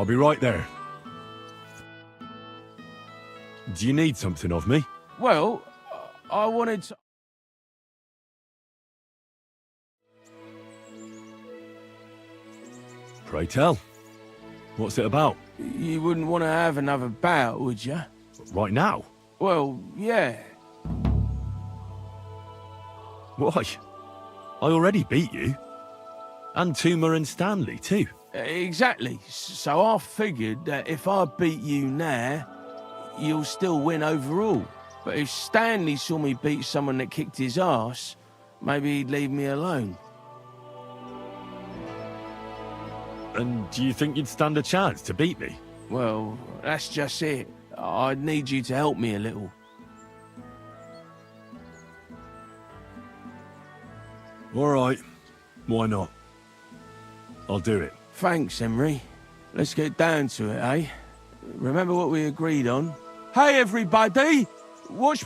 I'll be right there. Do you need something of me? Well, I wanted to... Pray tell. What's it about? You wouldn't want to have another bout, would you? Right now? Well, yeah. Why? I already beat you. And Tuma and Stanley, too. Exactly. So I figured that if I beat you now, you'll still win overall. But if Stanley saw me beat someone that kicked his ass, maybe he'd leave me alone. And do you think you'd stand a chance to beat me? Well, that's just it. I'd need you to help me a little. All right. Why not? I'll do it. Thanks, Emery. Let's get down to it, eh? Remember what we agreed on? Hey, everybody! Watch...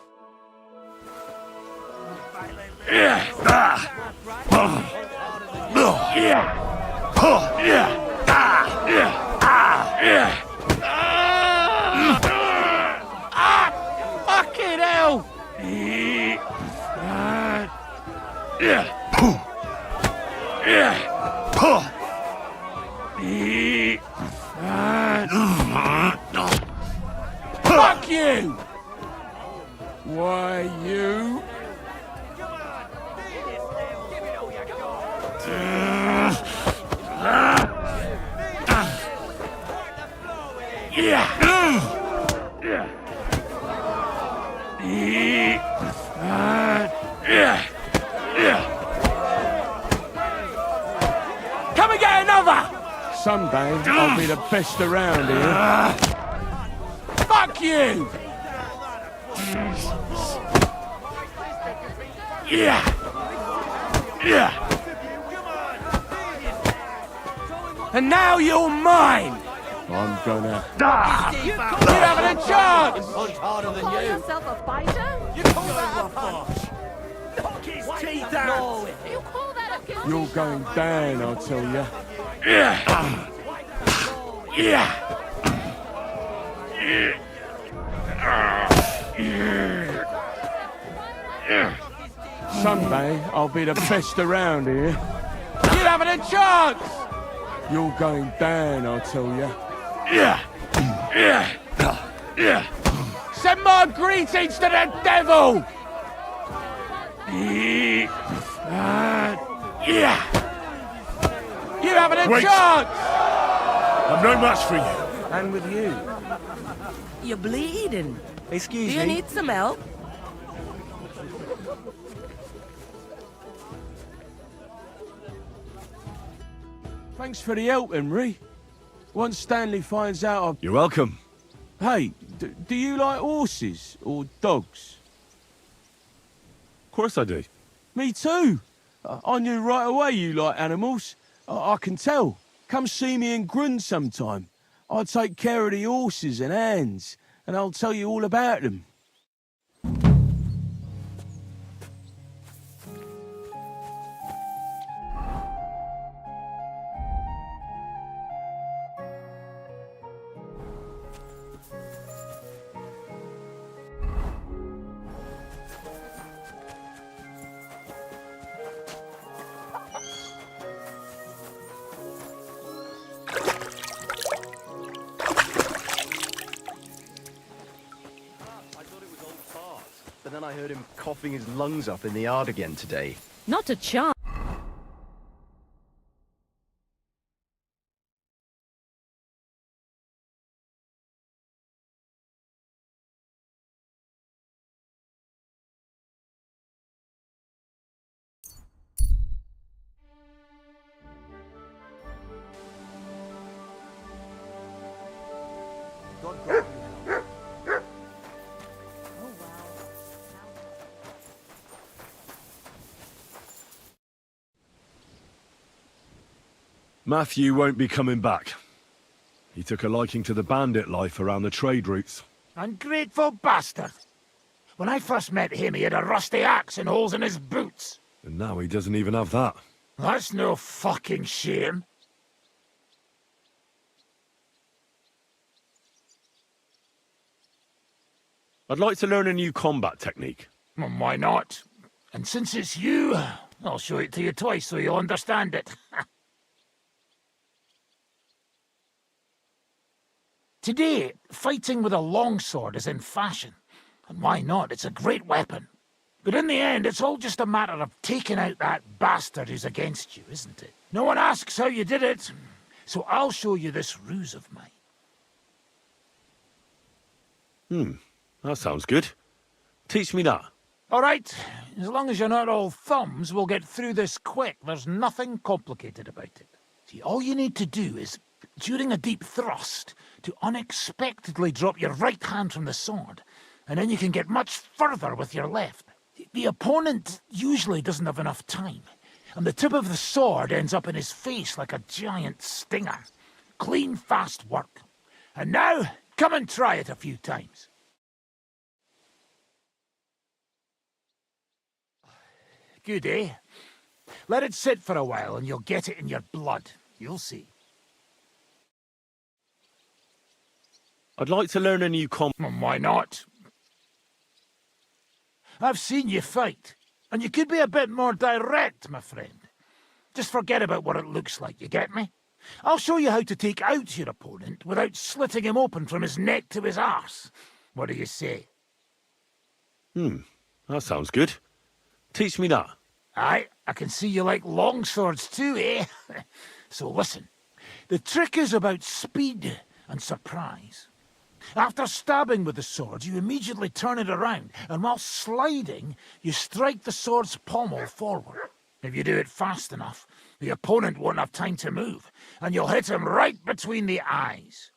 Fucking hell! Fuck you! Why, you? Come and get another! Someday I'll be the best around here. Fuck you! And now you're mine! I'm gonna... You're having a chance! Punch harder than Call you. yourself a fighter? You call that a punch? Knock his teeth out. You call that a kiss? You're going down, I'll tell you. Someday I'll be the best around here. You're having a chance! You're going down, I'll tell you. Send my greetings to the devil! You're having a chance! I'm no match for you. And with you. You're bleeding. Excuse Do you need some help? Thanks for the help, Emery. Once Stanley finds out I've... You're welcome. Hey, do you like horses or dogs? Of course I do. Me too. I knew right away you like animals. I can tell. Come see me in Grun sometime. I'll take care of the horses and hands, and I'll tell you all about them. But then I heard him coughing his lungs up in the yard again today. Not a chance. Matthew won't be coming back. He took a liking to the bandit life around the trade routes. Ungrateful bastard. When I first met him, he had a rusty axe and holes in his boots. And now he doesn't even have that. That's no fucking shame. I'd like to learn a new combat technique. Well, why not? And since it's you, I'll show it to you twice so you'll understand it. Today, fighting with a longsword is in fashion. And why not? It's a great weapon. But in the end, it's all just a matter of taking out that bastard who's against you, isn't it? No one asks how you did it, so I'll show you this ruse of mine. That sounds good. Teach me that. All right, as long as you're not all thumbs, we'll get through this quick. There's nothing complicated about it. See, all you need to do is, during a deep thrust, to unexpectedly drop your right hand from the sword, and then you can get much further with your left. The opponent usually doesn't have enough time, and the tip of the sword ends up in his face like a giant stinger. Clean, fast work. And now, come and try it a few times. Good, eh? Let it sit for a while and you'll get it in your blood. You'll see. I'd like to learn a new Why not? I've seen you fight, and you could be a bit more direct, my friend. Just forget about what it looks like, you get me? I'll show you how to take out your opponent without slitting him open from his neck to his arse. What do you say? That sounds good. Teach me that. Aye, I can see you like longswords too, eh? So listen, the trick is about speed and surprise. After stabbing with the sword, you immediately turn it around, and while sliding, you strike the sword's pommel forward. If you do it fast enough, the opponent won't have time to move, and you'll hit him right between the eyes.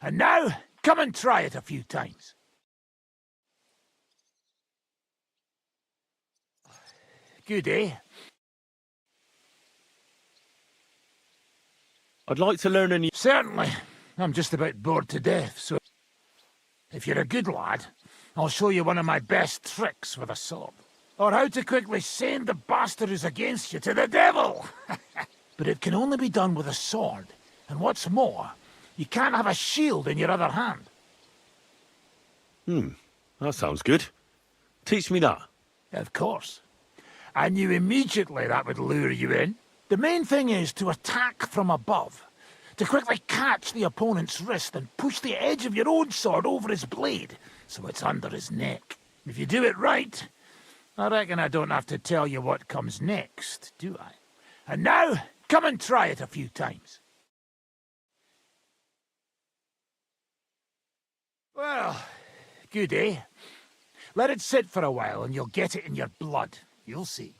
And now, come and try it a few times. Good, eh? I'd like to learn a new... Certainly. I'm just about bored to death, so if you're a good lad, I'll show you one of my best tricks with a sword. Or how to quickly send the bastard who's against you to the devil! But it can only be done with a sword, and what's more, you can't have a shield in your other hand. That sounds good. Teach me that. Of course. I knew immediately that would lure you in. The main thing is to attack from above, to quickly catch the opponent's wrist and push the edge of your own sword over his blade, so it's under his neck. If you do it right, I reckon I don't have to tell you what comes next, do I? And now, come and try it a few times. Well, good, eh? Let it sit for a while and you'll get it in your blood. You'll see.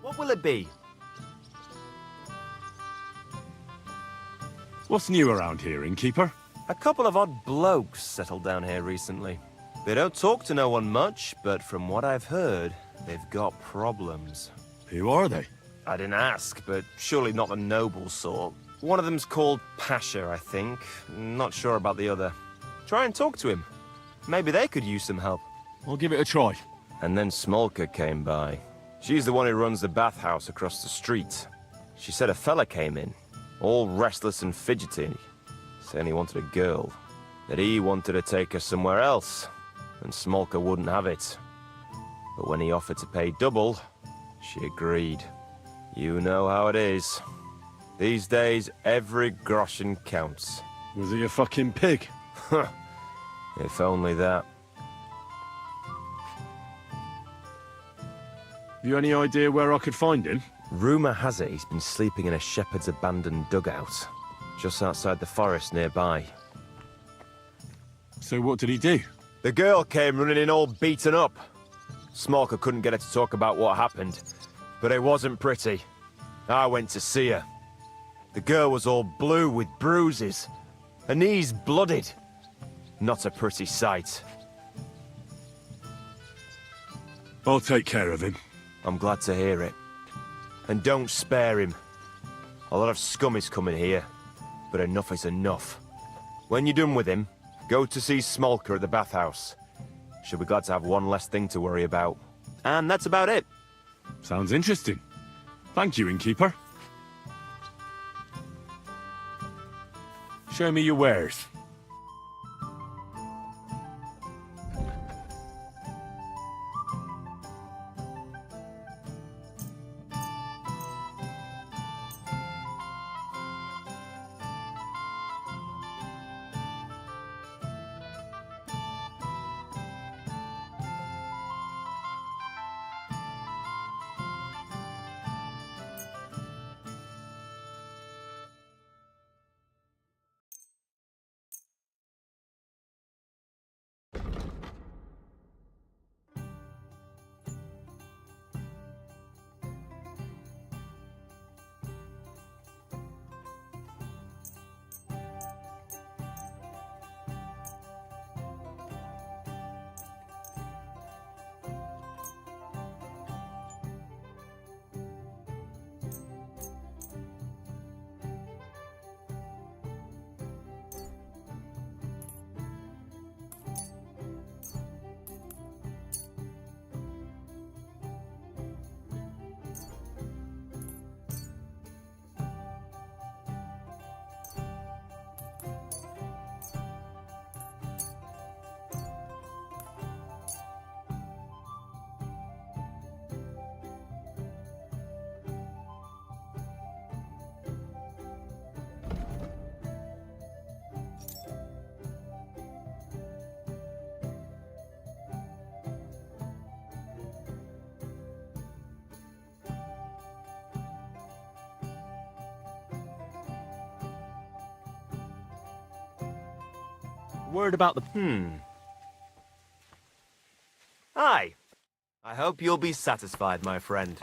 What will it be? What's new around here, innkeeper? A couple of odd blokes settled down here recently. They don't talk to no one much, but from what I've heard, they've got problems. Who are they? I didn't ask, but surely not the noble sort. One of them's called Pasha, I think. Not sure about the other. Try and talk to him. Maybe they could use some help. I'll give it a try. And then Smolka came by. She's the one who runs the bathhouse across the street. She said a fella came in, all restless and fidgety, saying he wanted a girl. That he wanted to take her somewhere else, and Smolka wouldn't have it. But when he offered to pay double, she agreed. You know how it is. These days, every groschen counts. Was he a fucking pig? If only that. Have you any idea where I could find him? Rumour has it he's been sleeping in a shepherd's abandoned dugout, just outside the forest nearby. So what did he do? The girl came running in all beaten up. Smolker couldn't get her to talk about what happened, but it wasn't pretty. I went to see her. The girl was all blue with bruises, her knees blooded. Not a pretty sight. I'll take care of him. I'm glad to hear it. And don't spare him. A lot of scum is coming here, but enough is enough. When you're done with him, go to see Smolker at the bathhouse. She'll be glad to have one less thing to worry about. And that's about it. Sounds interesting. Thank you, innkeeper. Show me your wares. Word about the... Hi. I hope you'll be satisfied, my friend.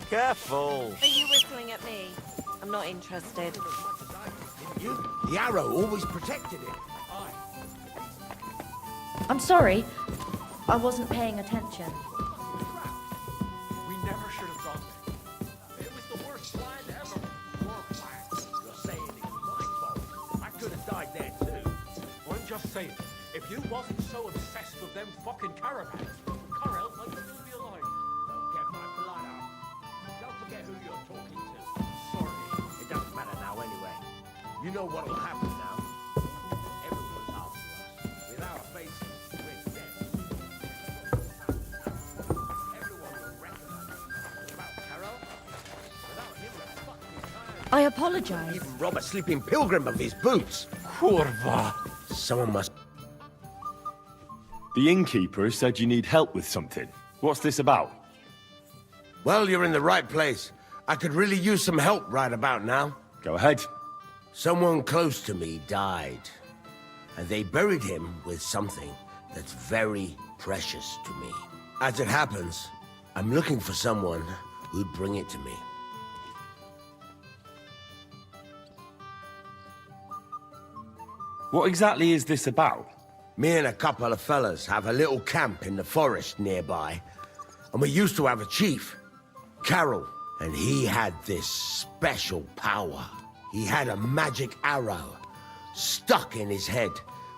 Careful. Are you whistling at me? I'm not interested. The arrow always protected him. I'm sorry. I wasn't paying attention. We never should have gone there. It was the worst plan ever. Your plan. You're saying it was my fault. I could have died there too. I'm just saying, if you wasn't so obsessed with them fucking caravans, Corel might still be alive. Don't get my blood up. Don't forget who you're talking to. Sorry. It doesn't matter now anyway. You know what'll happen now. Everyone's after us. Without a face, we're dead. Everyone will recognize us. Without Carol, without him, we're fucking tired. I apologize. Even rob a sleeping pilgrim of his boots. Kurva. Someone must... The innkeeper said you need help with something. What's this about? Well, you're in the right place. I could really use some help right about now. Go ahead. Someone close to me died, and they buried him with something that's very precious to me. As it happens, I'm looking for someone who'd bring it to me. What exactly is this about? Me and a couple of fellas have a little camp in the forest nearby, and we used to have a chief, Carol, and he had this special power. He had a magic arrow stuck in his head,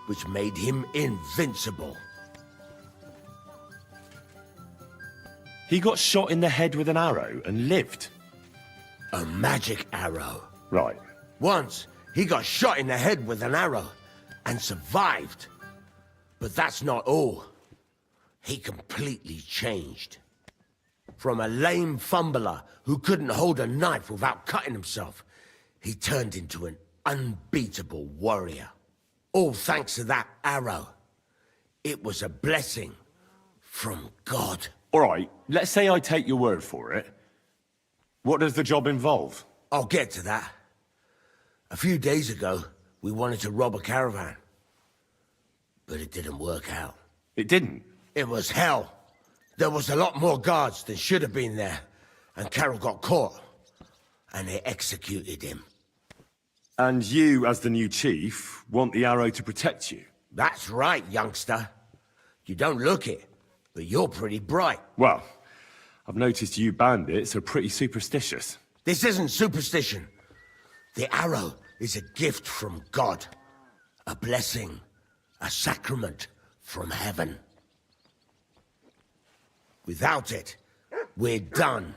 which made him invincible. He got shot in the head with an arrow and lived. A magic arrow. Right. Once, he got shot in the head with an arrow and survived. But that's not all. He completely changed. From a lame fumbler who couldn't hold a knife without cutting himself, he turned into an unbeatable warrior. All thanks to that arrow. It was a blessing from God. All right, let's say I take your word for it. What does the job involve? I'll get to that. A few days ago, we wanted to rob a caravan. But it didn't work out. It didn't? It was hell. There was a lot more guards than should have been there. And Carol got caught. And they executed him. And you, as the new chief, want the arrow to protect you? That's right, youngster. You don't look it, but you're pretty bright. Well, I've noticed you bandits are pretty superstitious. This isn't superstition. The arrow is a gift from God. A blessing. A sacrament from heaven. Without it, we're done.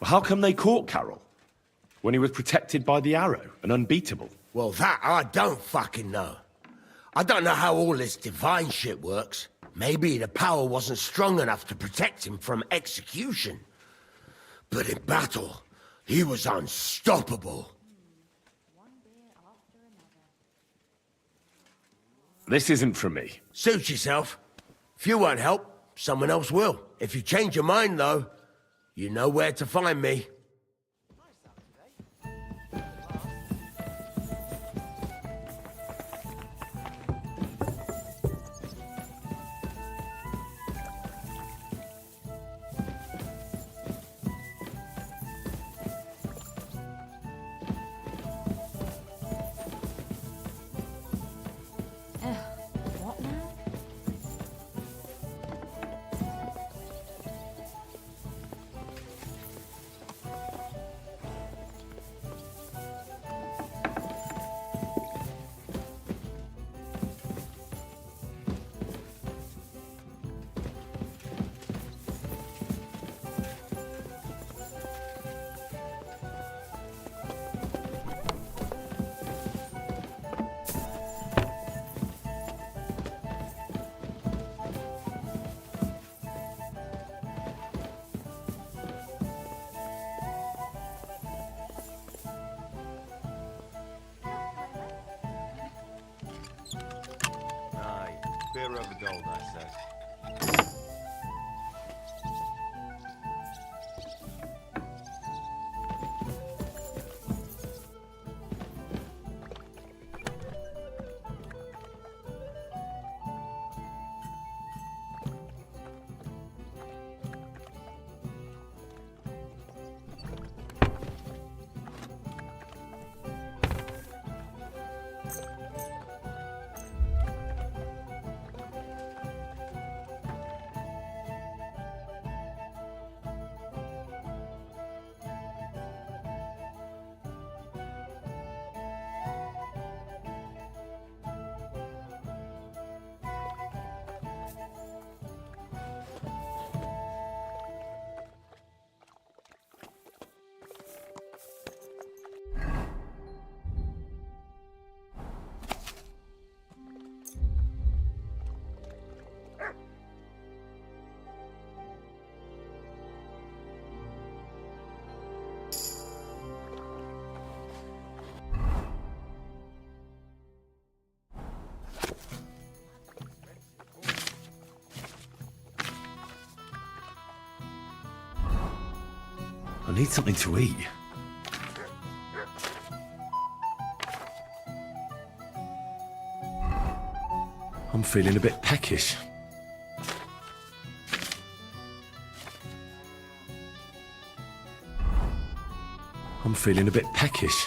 How come they caught Carol? When he was protected by the arrow and unbeatable? Well, that I don't fucking know. I don't know how all this divine shit works. Maybe the power wasn't strong enough to protect him from execution. But in battle, he was unstoppable. This isn't for me. Suit yourself. If you won't help, someone else will. If you change your mind, though, you know where to find me. What now? Aye, beer over gold, I said. I need something to eat. I'm feeling a bit peckish. I'm feeling a bit peckish.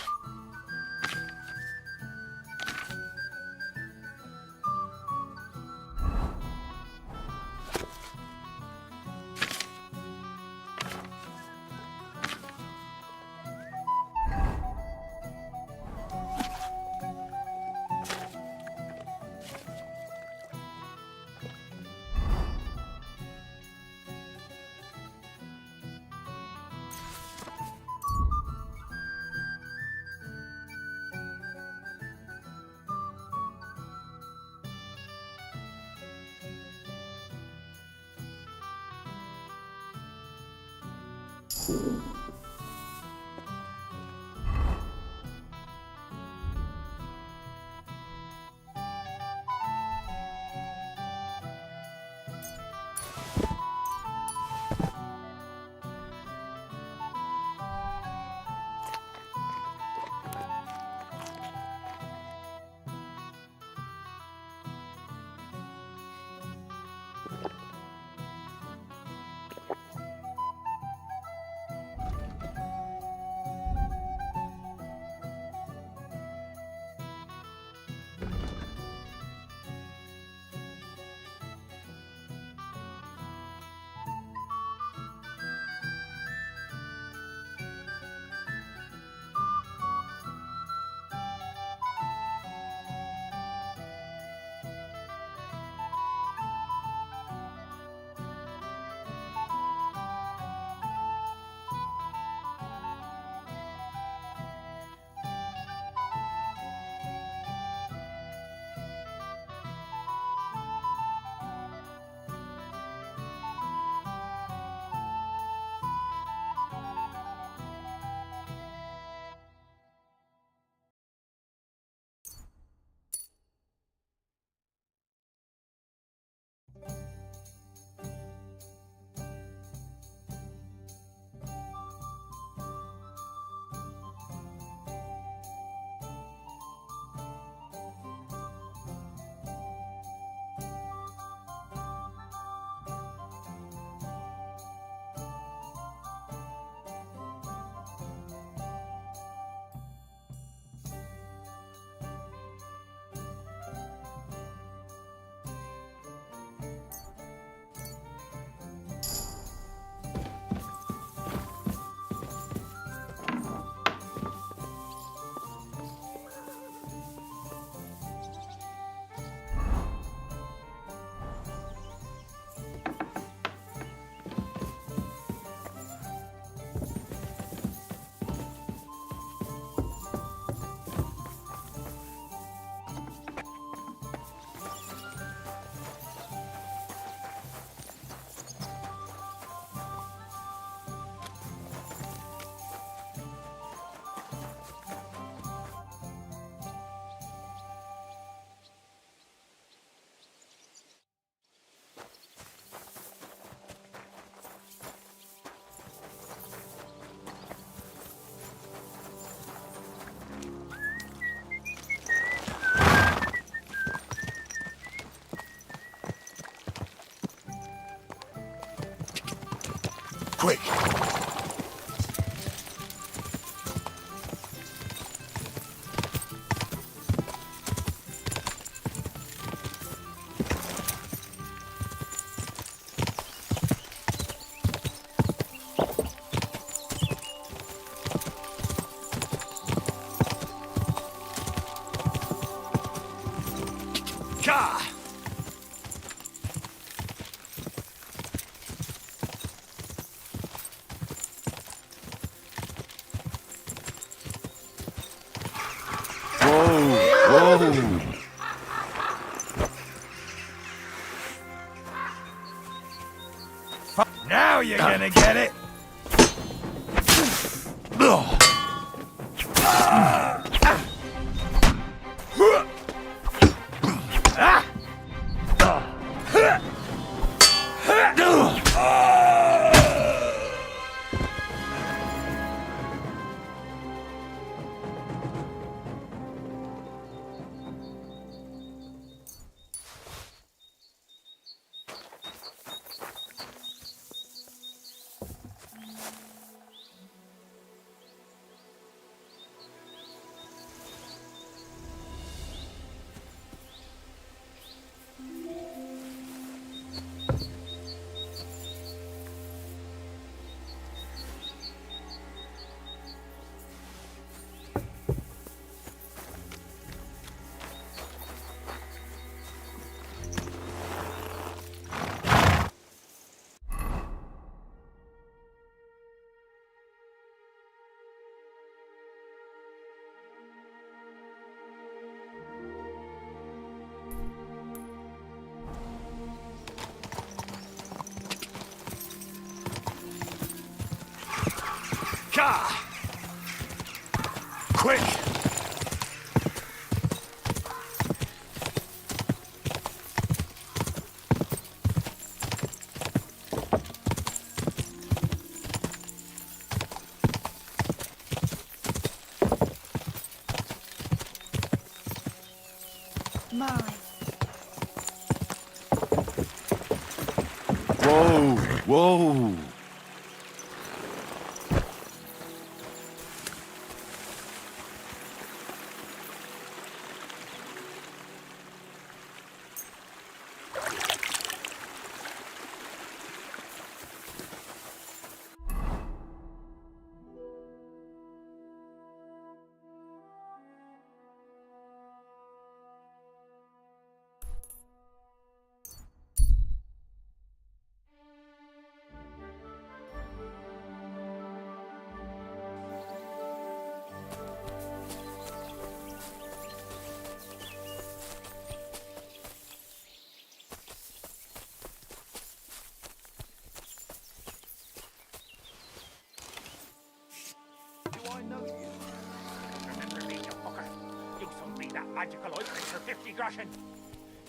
Quick! Gah! Whoa! Now you're gonna get it! Quick! My. Whoa, whoa! Remember me, you fucker. You sold me that magical ointment for 50 groschen.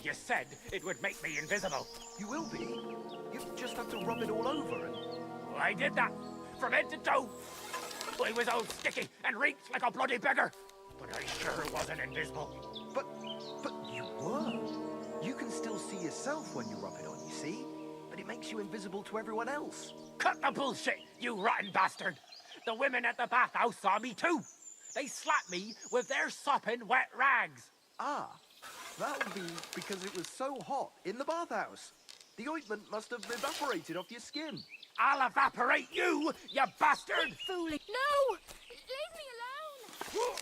You said it would make me invisible. You will be. You just have to rub it all over and... Well, I did that, from head to toe. I was all sticky and reeked like a bloody beggar. But I sure wasn't invisible. But you were. You can still see yourself when you rub it on, you see? But it makes you invisible to everyone else. Cut the bullshit, you rotten bastard. The women at the bathhouse saw me too. They slapped me with their sopping wet rags. Ah, that would be because it was so hot in the bathhouse. The ointment must have evaporated off your skin. I'll evaporate you, you bastard! Fooling. No! Leave me alone!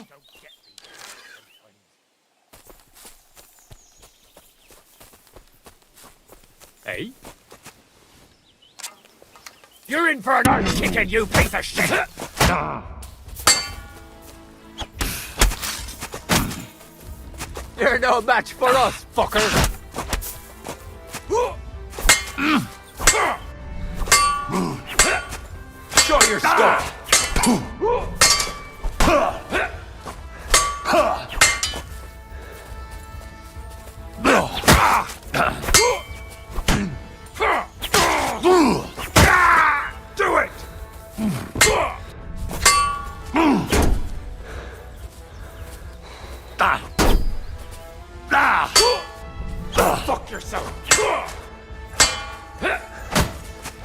Don't get me sometimes. Hey? You're in for an arse kicking, you piece of shit! You're no match for us, fucker! Show your stuff! Do it! Fuck yourself!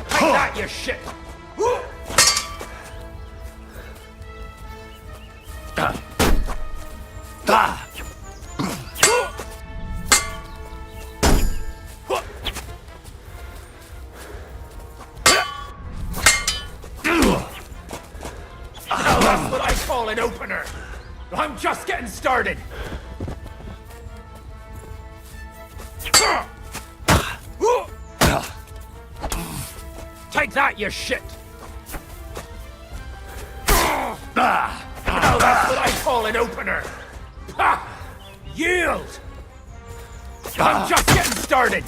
Take that, you shit! Now that's what I call an opener. I'm just getting started. Take that, you shit! Now that's what I call an opener. Yield! I'm just getting started.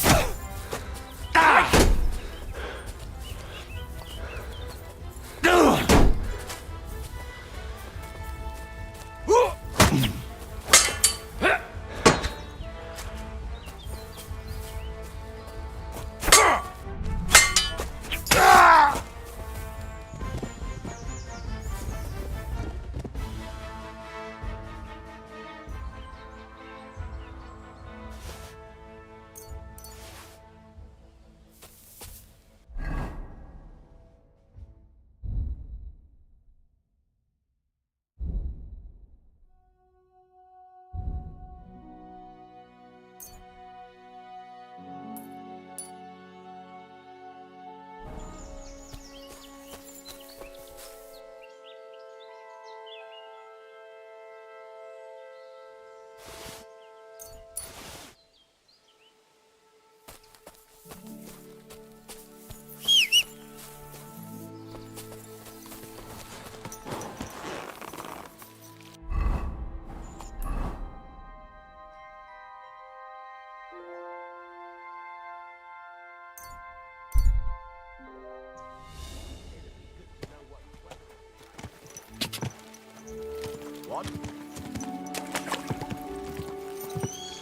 What?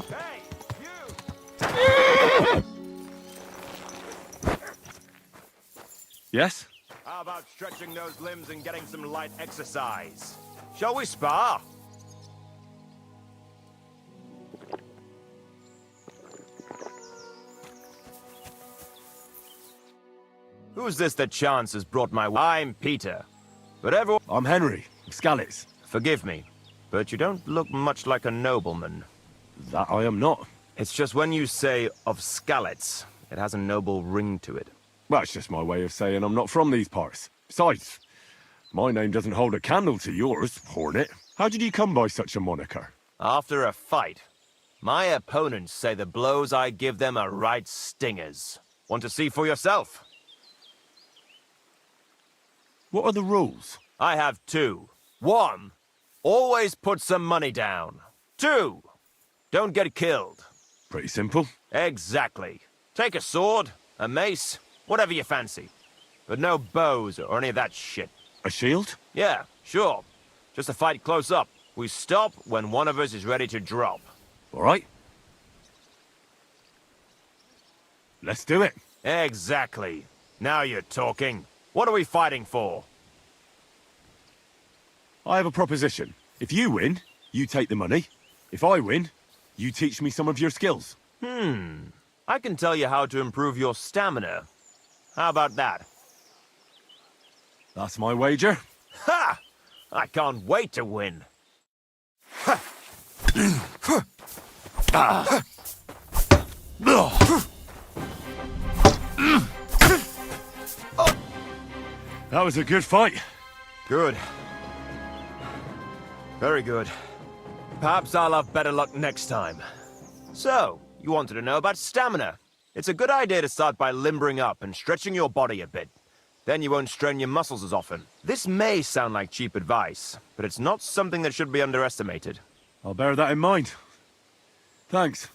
Hey, you! Yes? How about stretching those limbs and getting some light exercise? Shall we spar? Who's this that chance has brought my way? I'm Peter. But everyone... I'm Henry. Scalets. Forgive me, but you don't look much like a nobleman. That I am not. It's just when you say of Scalets, it has a noble ring to it. Well, it's just my way of saying I'm not from these parts. Besides, my name doesn't hold a candle to yours, Hornet. How did you come by such a moniker? After a fight, my opponents say the blows I give them are right stingers. Want to see for yourself? What are the rules? I have two. One, always put some money down. Two, don't get killed. Pretty simple. Exactly. Take a sword, a mace, whatever you fancy. But no bows or any of that shit. A shield? Yeah, sure. Just a fight close up. We stop when one of us is ready to drop. All right. Let's do it. Exactly. Now you're talking. What are we fighting for? I have a proposition. If you win, you take the money. If I win, you teach me some of your skills. I can tell you how to improve your stamina. How about that? That's my wager. Ha! I can't wait to win. That was a good fight. Good. Very good. Perhaps I'll have better luck next time. So, you wanted to know about stamina. It's a good idea to start by limbering up and stretching your body a bit. Then you won't strain your muscles as often. This may sound like cheap advice, but it's not something that should be underestimated. I'll bear that in mind. Thanks.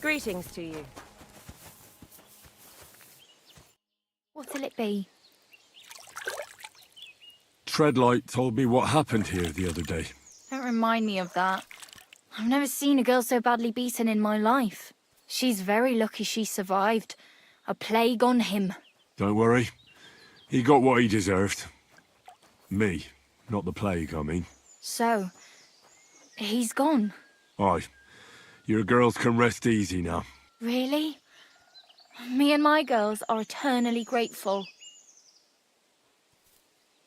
Greetings to you. What'll it be? Treadlight told me what happened here the other day. Don't remind me of that. I've never seen a girl so badly beaten in my life. She's very lucky she survived. A plague on him. Don't worry. He got what he deserved. Me, not the plague, I mean. So, he's gone. Aye. Your girls can rest easy now. Really? Me and my girls are eternally grateful.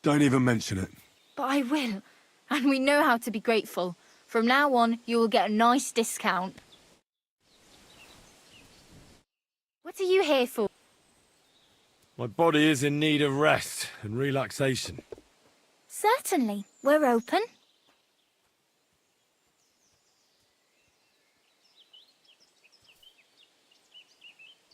Don't even mention it. But I will. And we know how to be grateful. From now on, you will get a nice discount. What are you here for? My body is in need of rest and relaxation. Certainly. We're open.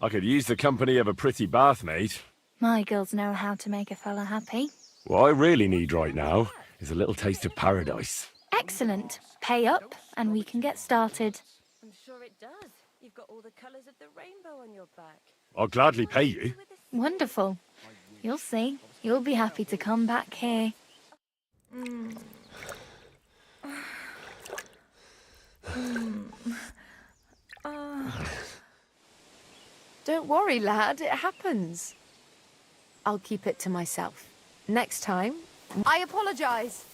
I could use the company of a pretty bath maid. My girls know how to make a fella happy. What I really need right now is a little taste of paradise. Excellent. Pay up, and we can get started. I'm sure it does. You've got all the colours of the rainbow on your back. I'll gladly pay you. Wonderful. You'll see. You'll be happy to come back here. Don't worry, lad. It happens. I'll keep it to myself. Next time... I apologize.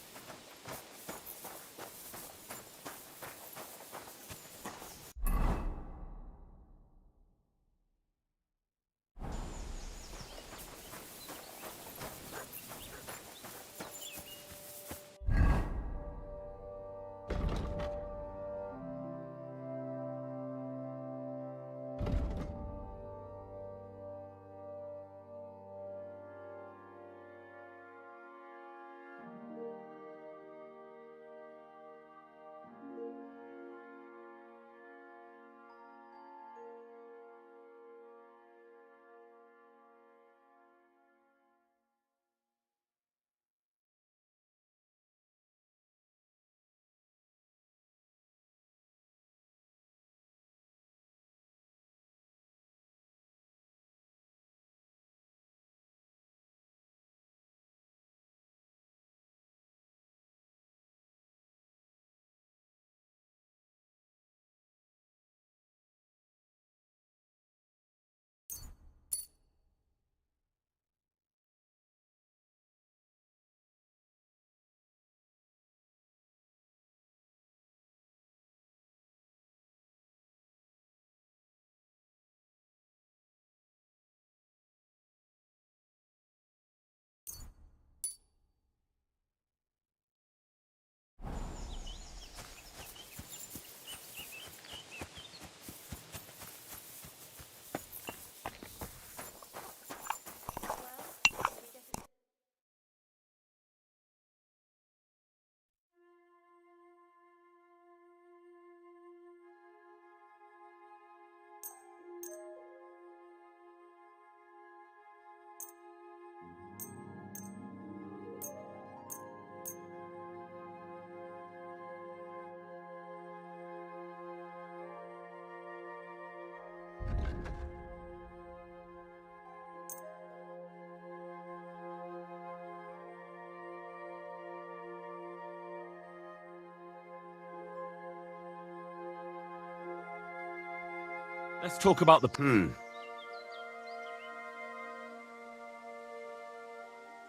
Let's talk about the...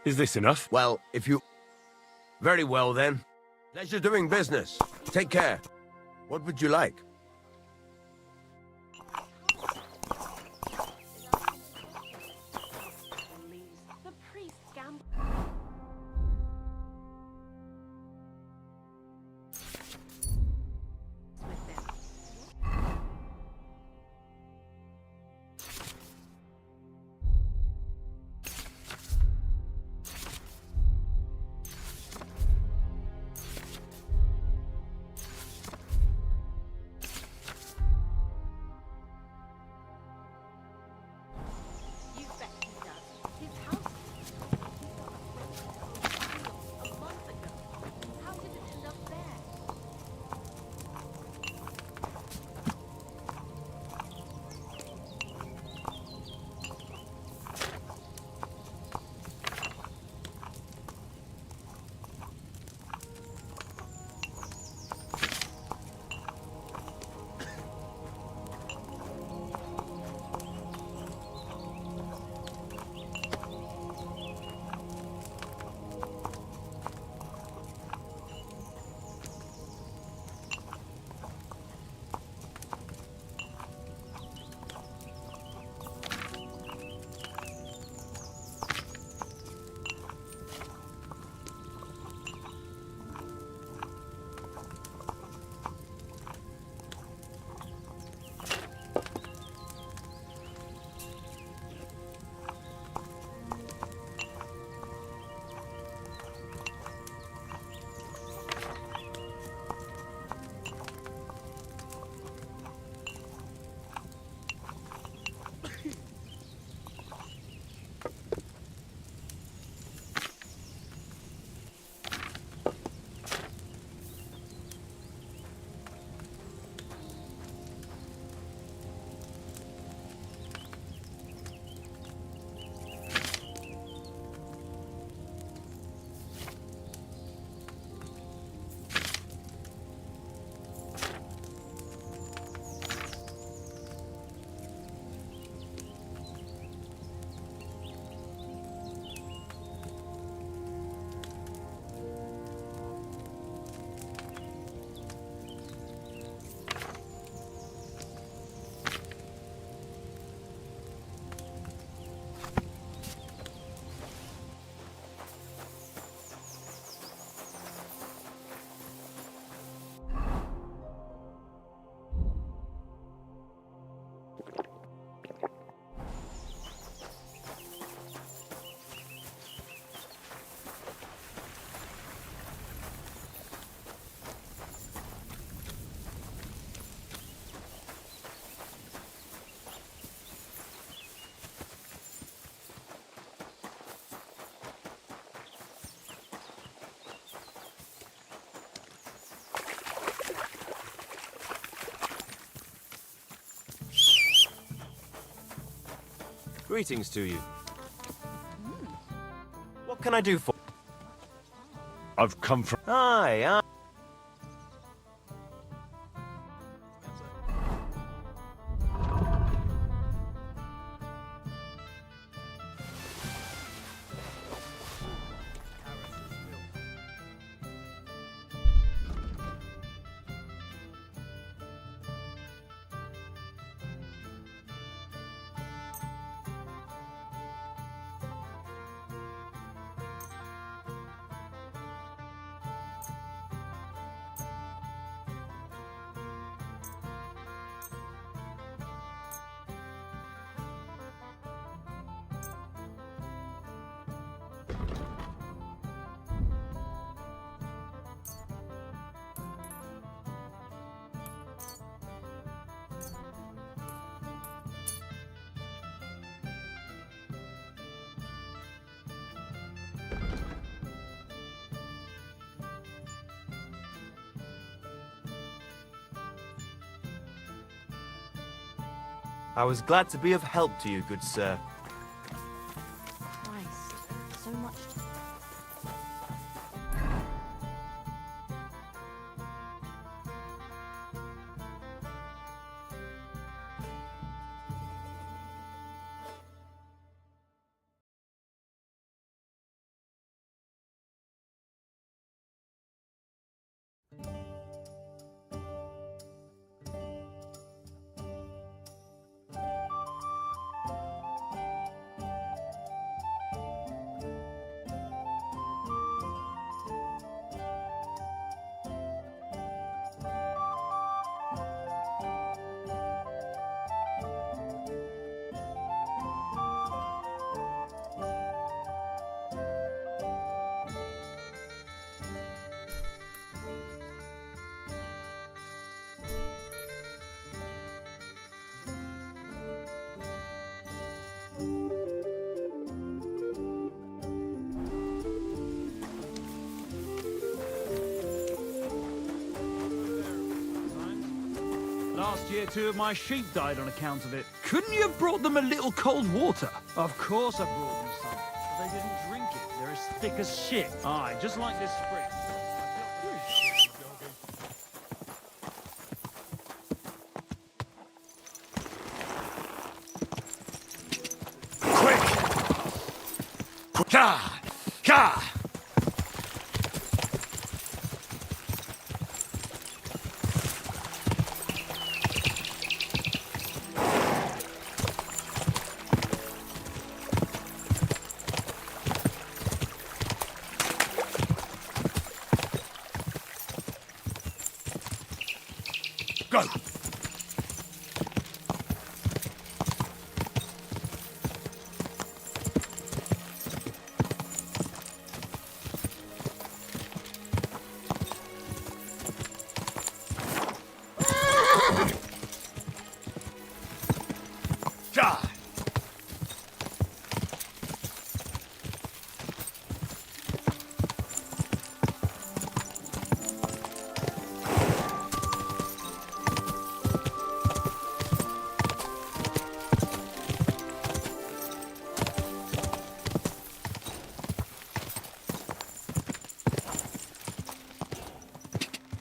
Is this enough? Well, if you... Very well, then. Pleasure doing business. Take care. What would you like? The priest gambled. With them. You bet he does. His house. A month ago. How did it end up there? Greetings to you. What can I do for... I've come from... Hi, I was glad to be of help to you, good sir. Christ, so much. year 2 of my sheep died on account of it. Couldn't you have brought them a little cold water? Of course I brought them some, but they didn't drink it. They're as thick as shit. Aye, just like this spring. Ka! Ka! Go!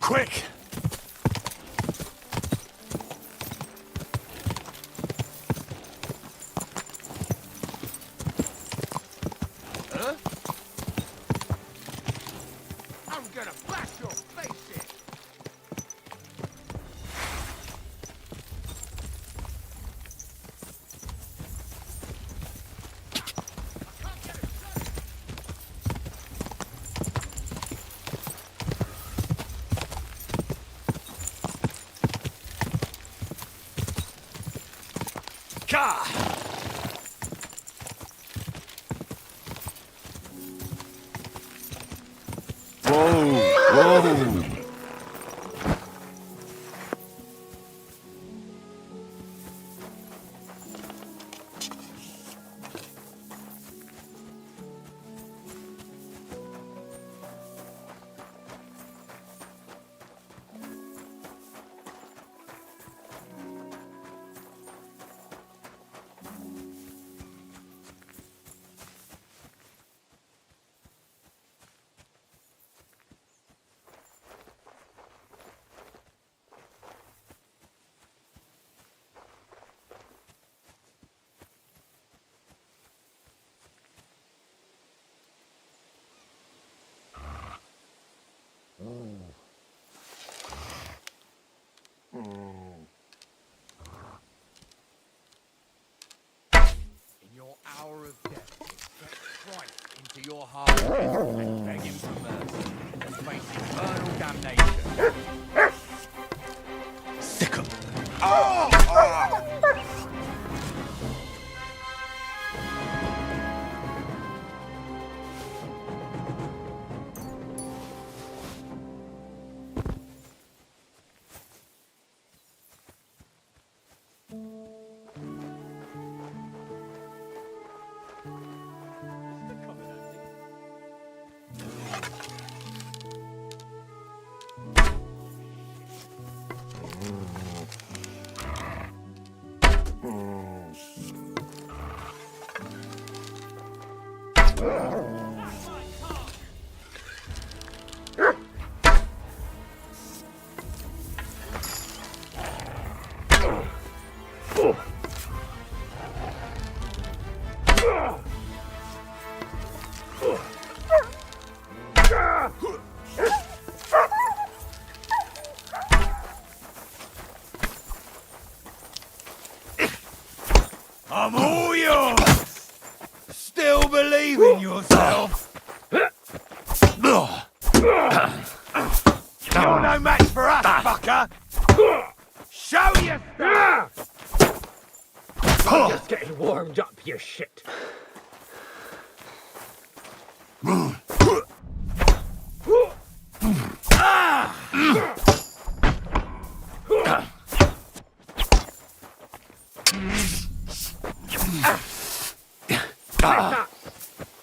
Quick! Huh? I'm gonna blast your face in! Ka! Whoa! Whoa! In your hour of death, get Christ into your heart and beg him for mercy and face eternal damnation. Sick 'em. I'm all yours! Still believe in yourself? You're no match for us, fucker! Show yourself! I'm just getting warmed up, you shit.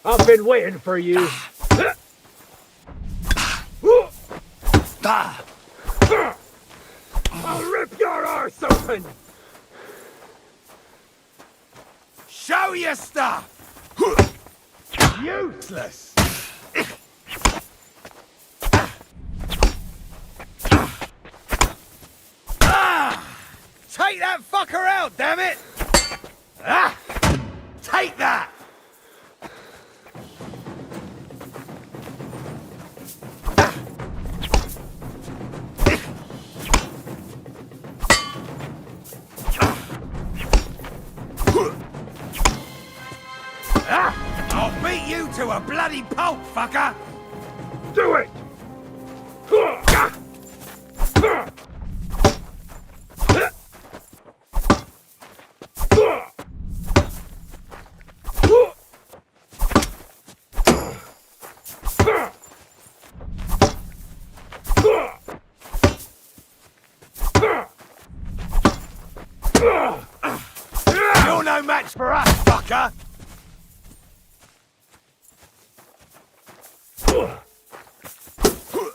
I've been waiting for you. I'll rip your arse something! Show your stuff! Useless! Take that fucker out, damn it! Take that! I'll beat you to a bloody pulp, fucker! Do it! You're no match for us, fucker!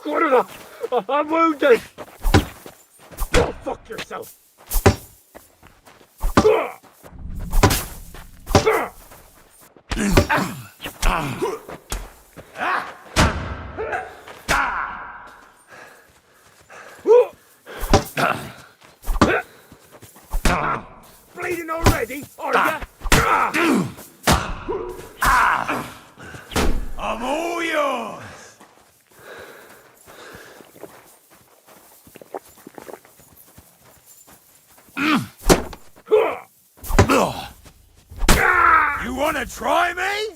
What are the... I'm wounded! Go fuck yourself! Bleeding already, are ya? I'm all yours! You wanna try me?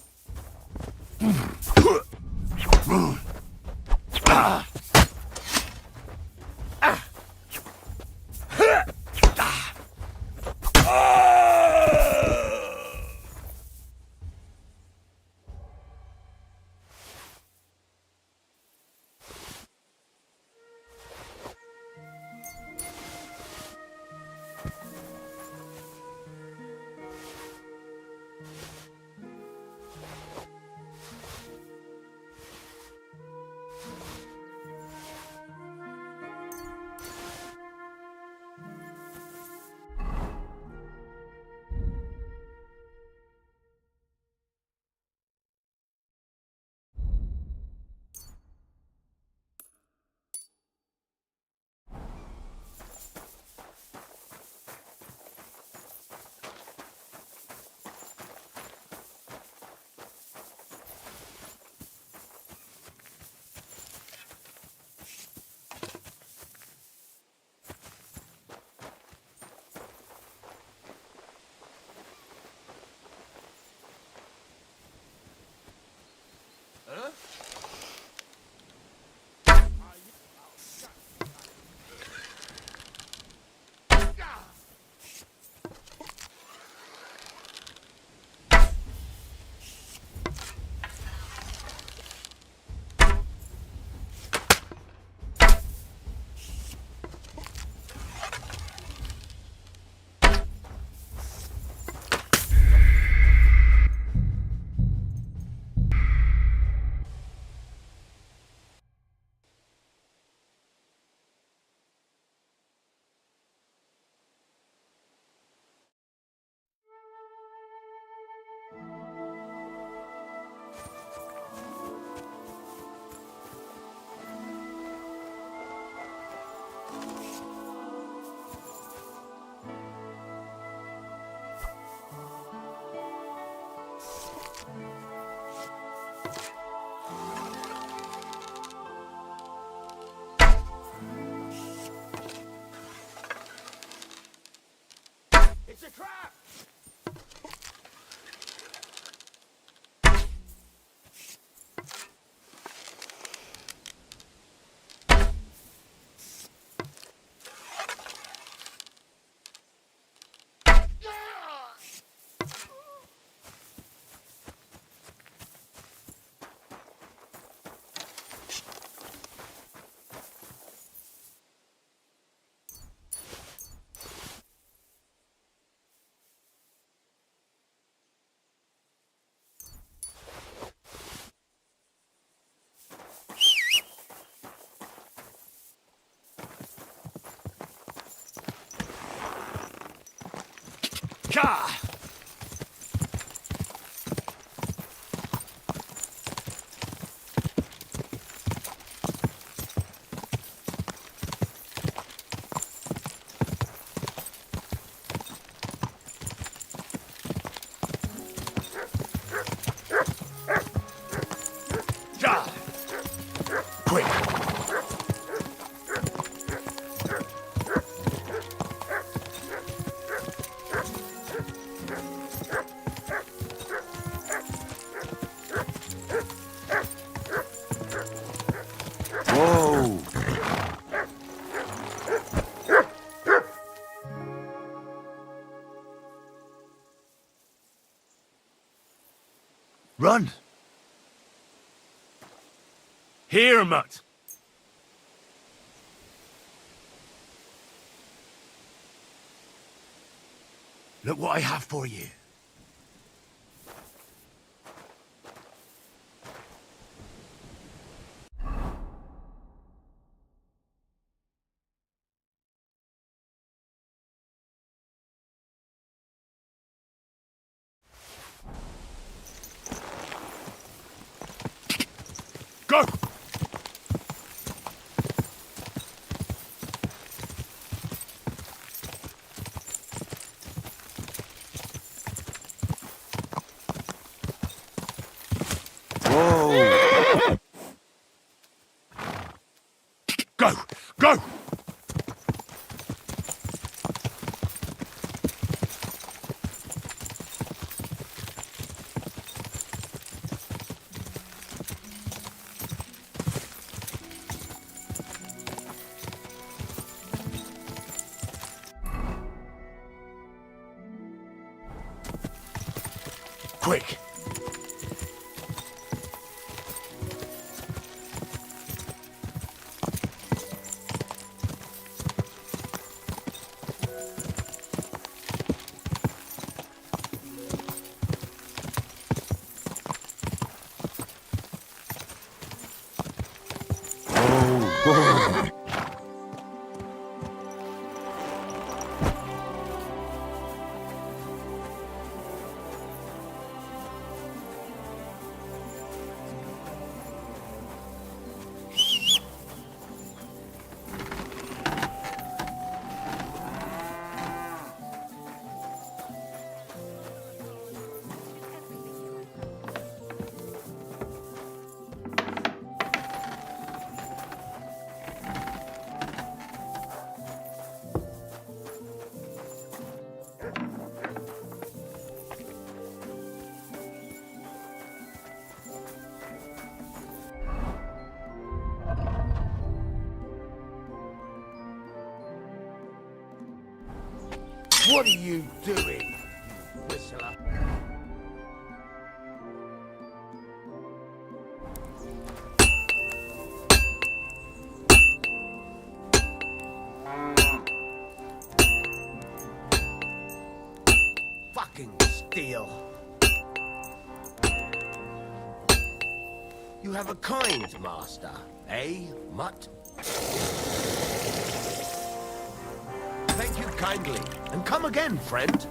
It's a trap! Ja! Ja! Quick! Whoa! Run! Here, Mutt! Look what I have for you. Go! Whoa! Go! Go! Quick! What are you doing, you whistler? Fucking steal. You have a kind master, eh, Mutt? Thank you kindly, and come again, friend.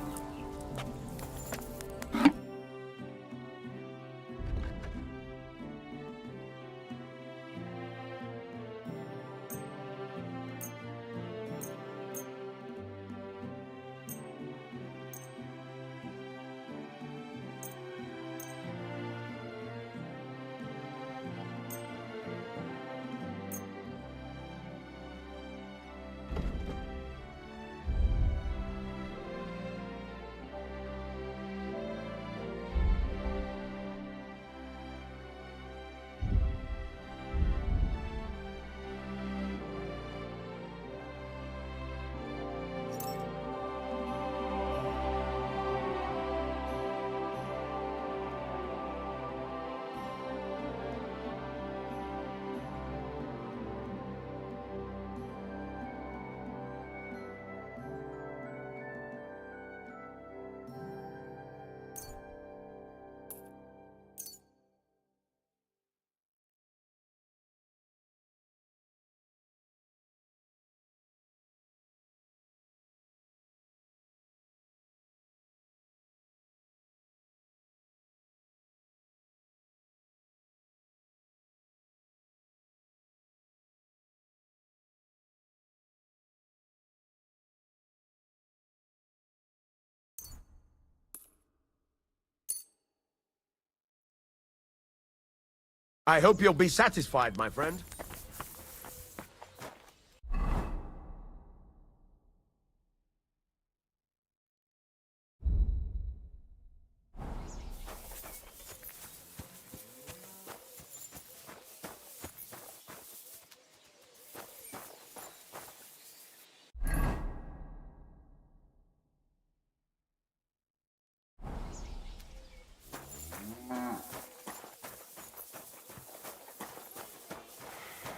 I hope you'll be satisfied, my friend.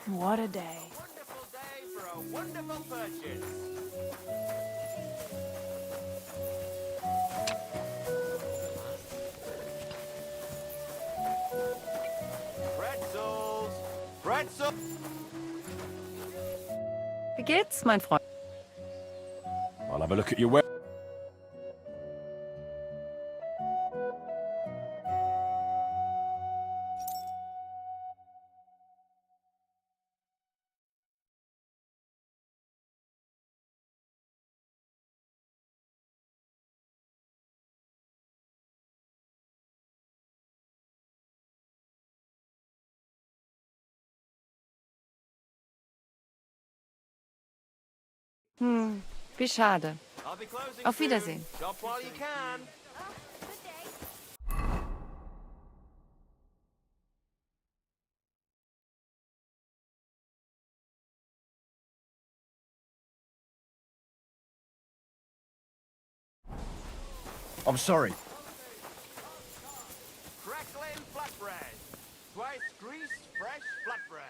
What a day. Wonderful day for a wonderful purchase. Pretzels! Pretzels! Wie geht's, mein Freund? I'll have a look at your web. Wie schade. I'll be closing Auf soon. Wiedersehen. Shop while you can. I'm sorry. Crackling flatbread. Twice greased, fresh flatbread.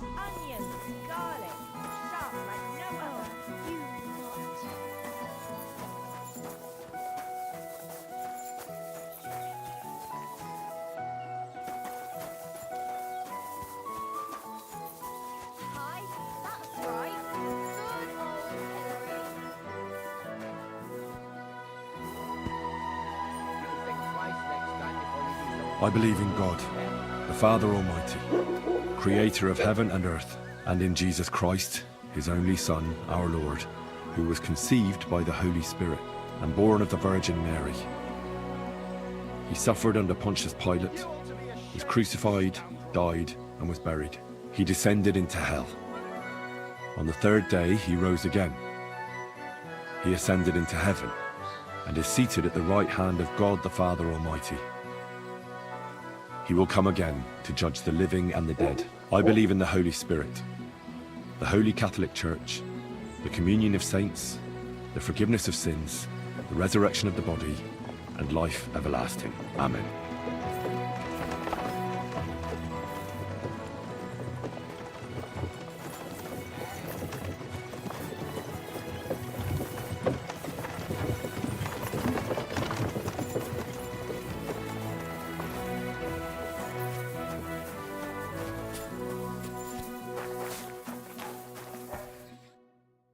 Onions, garlic, sharp like no other. You what? Hi, that's right. Good old Hillary. You'll think twice next time before you do something. I believe in God, the Father Almighty, creator of heaven and earth, and in Jesus Christ, his only Son, our Lord, who was conceived by the Holy Spirit and born of the Virgin Mary. He suffered under Pontius Pilate, was crucified, died, and was buried. He descended into hell. On the third day, he rose again. He ascended into heaven and is seated at the right hand of God the Father Almighty. He will come again to judge the living and the dead. I believe in the Holy Spirit, the Holy Catholic Church, the communion of saints, the forgiveness of sins, the resurrection of the body, and life everlasting. Amen.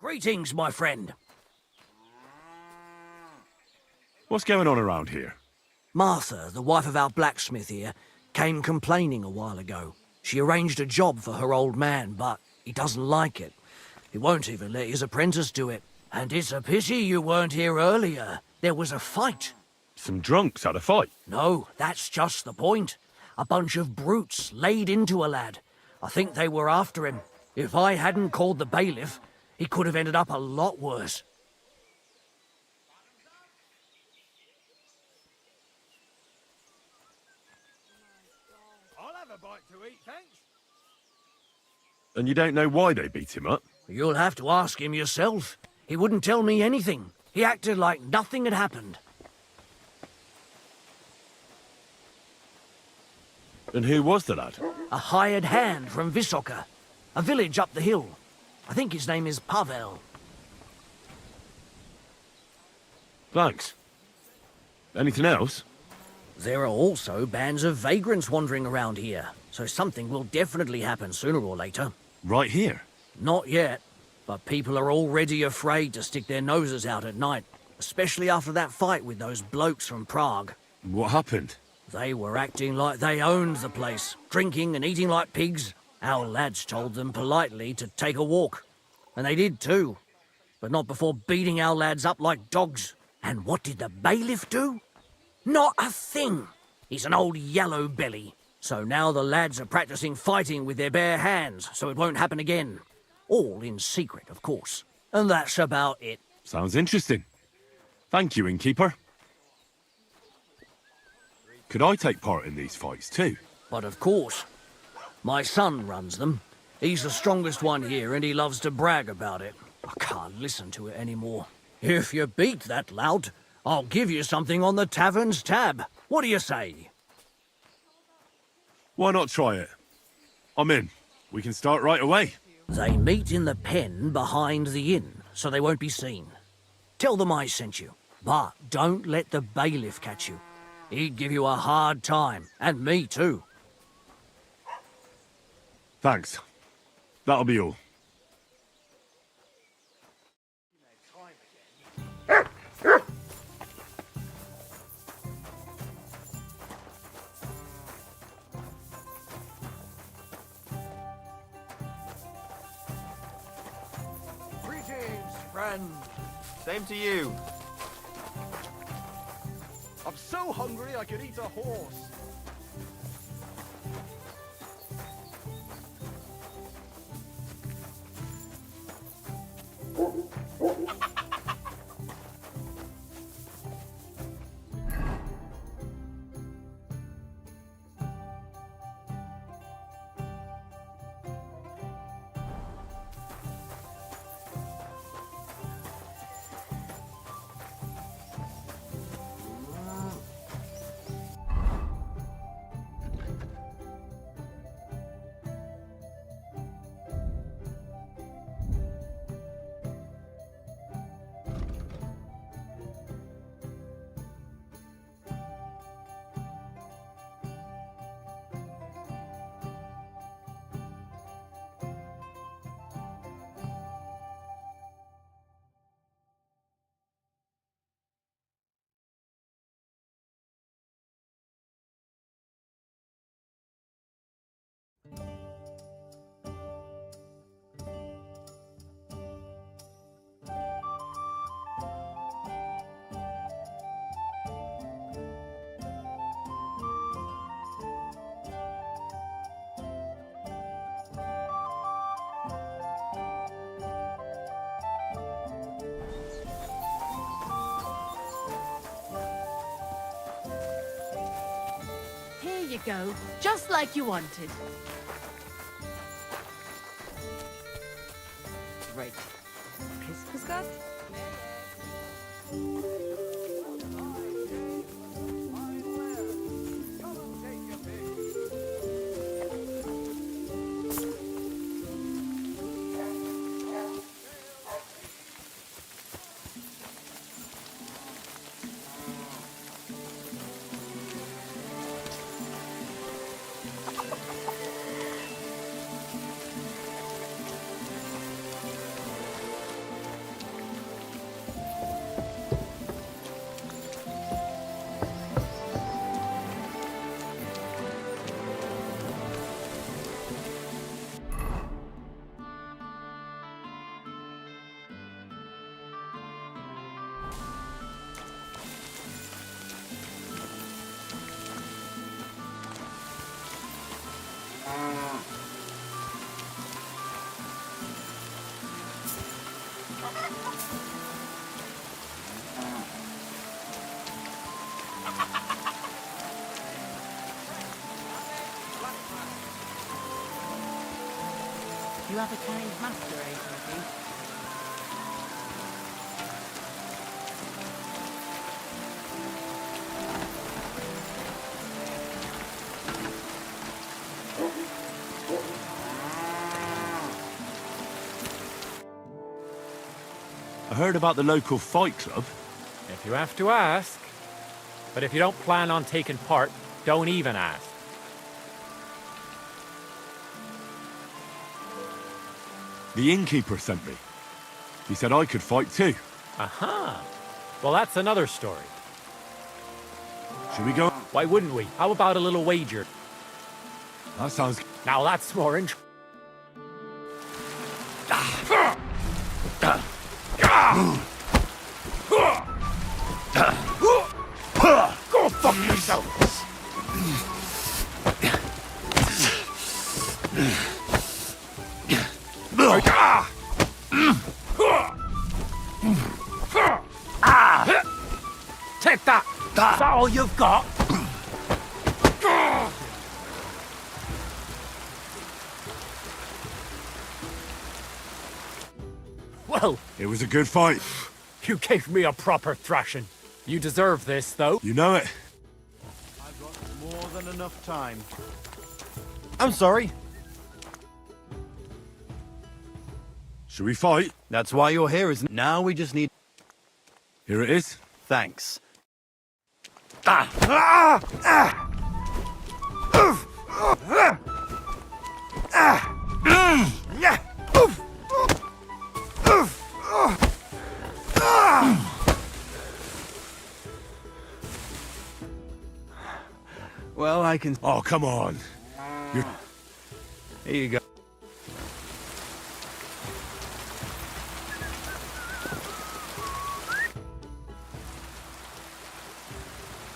Greetings, my friend. What's going on around here? Martha, the wife of our blacksmith here, came complaining a while ago. She arranged a job for her old man, but he doesn't like it. He won't even let his apprentice do it. And it's a pity you weren't here earlier. There was a fight. Some drunks had a fight. No, that's just the point. A bunch of brutes laid into a lad. I think they were after him. If I hadn't called the bailiff, he could have ended up a lot worse. I'll have a bite to eat, thanks. And you don't know why they beat him up? You'll have to ask him yourself. He wouldn't tell me anything. He acted like nothing had happened. And who was the lad? A hired hand from Visoka, a village up the hill. I think his name is Pavel. Thanks. Anything else? There are also bands of vagrants wandering around here, so something will definitely happen sooner or later. Right here? Not yet, but people are already afraid to stick their noses out at night, especially after that fight with those blokes from Prague. What happened? They were acting like they owned the place, drinking and eating like pigs. Our lads told them politely to take a walk, and they did too, but not before beating our lads up like dogs. And what did the bailiff do? Not a thing. He's an old yellow belly. So now the lads are practicing fighting with their bare hands, so it won't happen again. All in secret, of course. And that's about it. Sounds interesting. Thank you, innkeeper. Could I take part in these fights too? But of course. My son runs them. He's the strongest one here, and he loves to brag about it. I can't listen to it anymore. If you beat that lout, I'll give you something on the tavern's tab. What do you say? Why not try it? I'm in. We can start right away. They meet in the pen behind the inn, so they won't be seen. Tell them I sent you, but don't let the bailiff catch you. He'd give you a hard time, and me too. Thanks. That'll be all. Greetings, friend. Same to you. I'm so hungry I could eat a horse. Here you go, just like you wanted. Right. Christmas card? You have a kind master, agency. heard about the local fight club. If you have to ask. But if you don't plan on taking part, don't even ask. The innkeeper sent me. He said I could fight too. Aha! Well, that's another story. Should we go? Why wouldn't we? How about a little wager? That sounds... Now that's more interesting. Go fuck yourself! Take that! Is that all you've got? Well, it was a good fight. You gave me a proper thrashing. You deserve this, though. You know it. I've got more than enough time. I'm sorry. Should we fight? That's why you're here, isn't it? Now we just need... Here it is. Thanks. Well, I can... Oh, come on. You're... Here you go.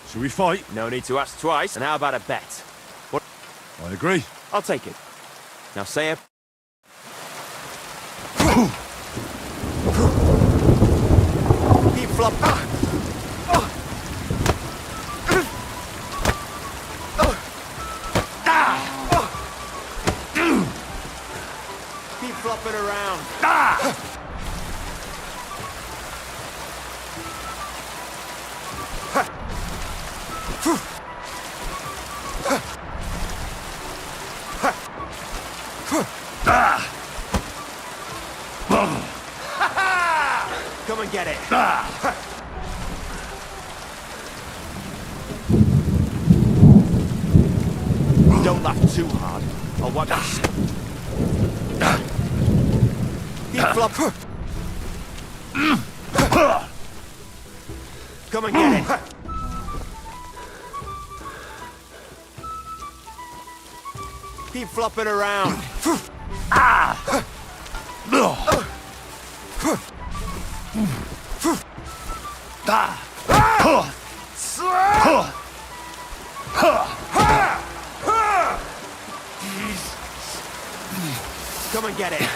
Should we fight? No need to ask twice. And how about a bet? What? I agree. I'll take it. Now say it. Keep flopping. Keep flopping around. Come and get it. Don't laugh too hard. I'll wipe that. Keep flop. Come and get it. Keep flopping around. Come and get it.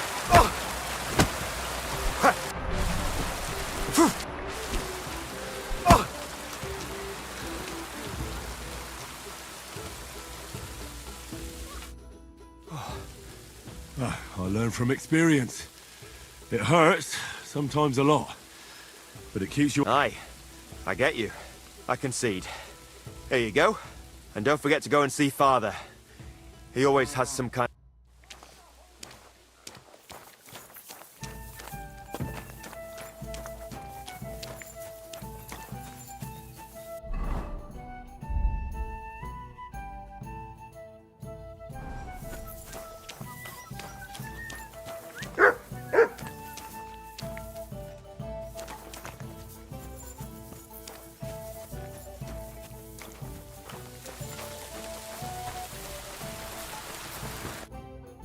I learn from experience. It hurts, sometimes a lot. But it keeps you... Aye, I get you. I concede. Here you go. And don't forget to go and see Father. He always has some kind...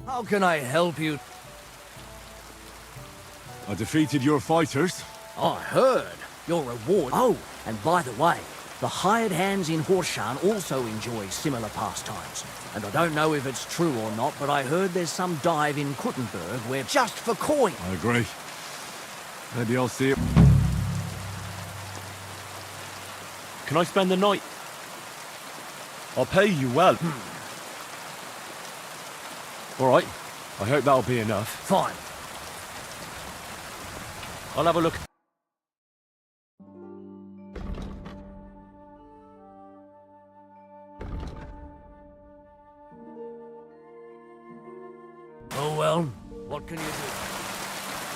How can I help you? I defeated your fighters. I heard. Your reward. Oh, and by the way, the hired hands in Horshan also enjoy similar pastimes. And I don't know if it's true or not, but I heard there's some dive in Kuttenberg where just for coin. I agree. Maybe I'll see it. Can I spend the night? I'll pay you well. All right. I hope that'll be enough. Fine. I'll have a look. Oh well, what can you do?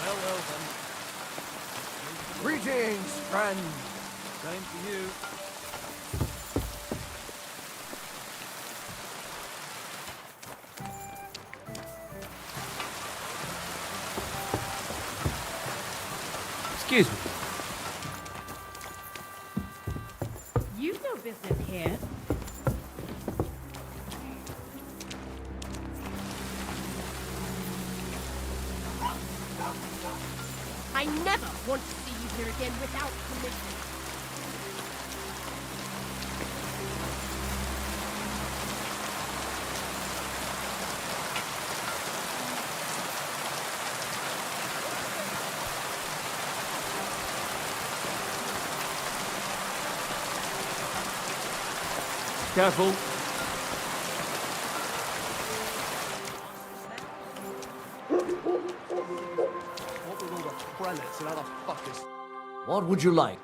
Well then. Greetings, friend. Same to you. Excuse me. You've no business here. I never want to see you here again without permission. Careful. What with all the prelates and other fuckers? What would you like?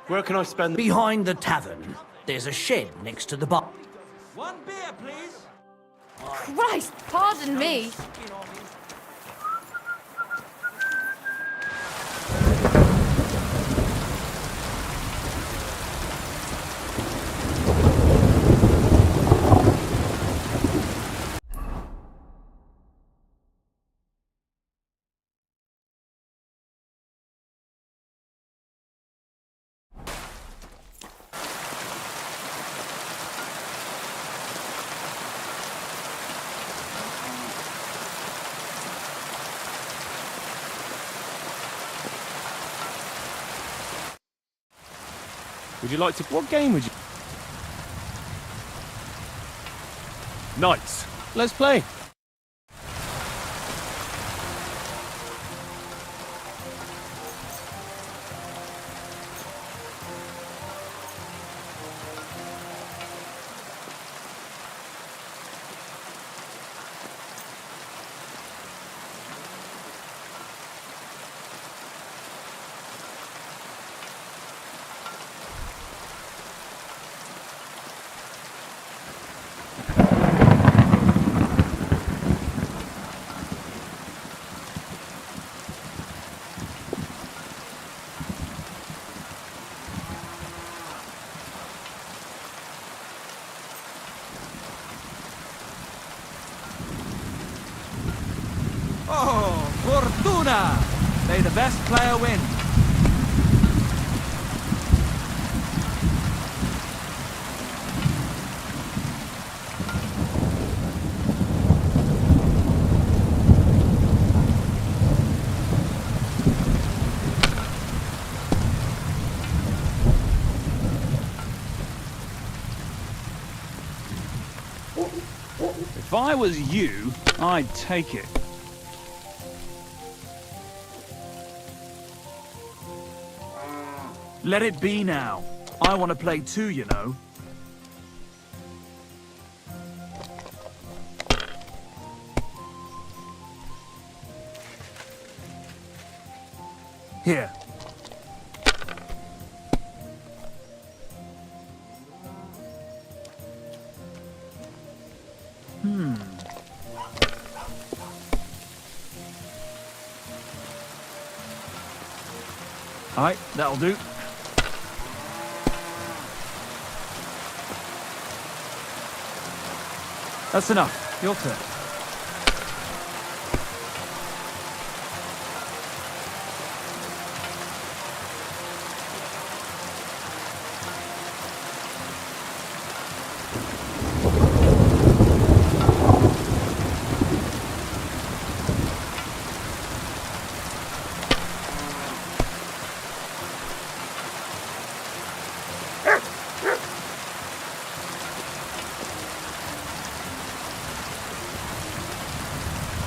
Where can I spend Behind the tavern, there's a shed next to the bar. One beer, please. Christ, pardon me. Would you like to... What game would you... Knights? Let's play. Oh, Fortuna! May the best player win. If I was you, I'd take it. Let it be now. I want to play too, you know. Here. Alright, that'll do. That's enough. Your turn.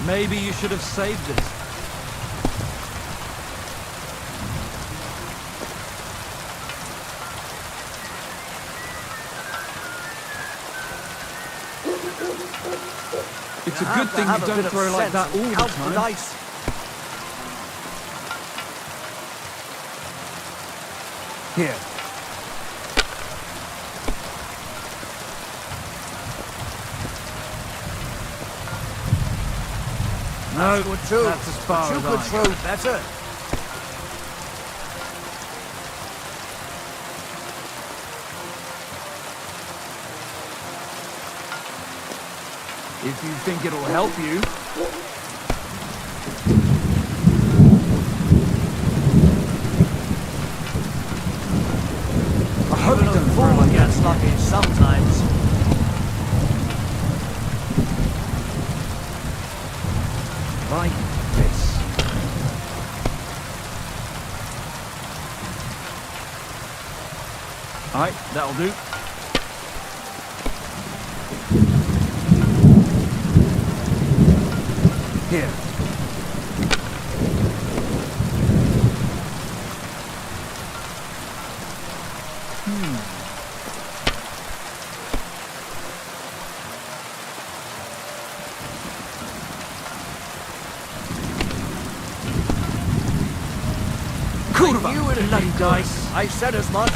Maybe you should have saved it. It's a good thing you don't throw like that all the time. Here. No, that's as far as I go. Better. If you think it'll help you. I hope the fool gets lucky sometimes. Like this. Alright, that'll do. Here. Curva! You and bloody dice. I said as much.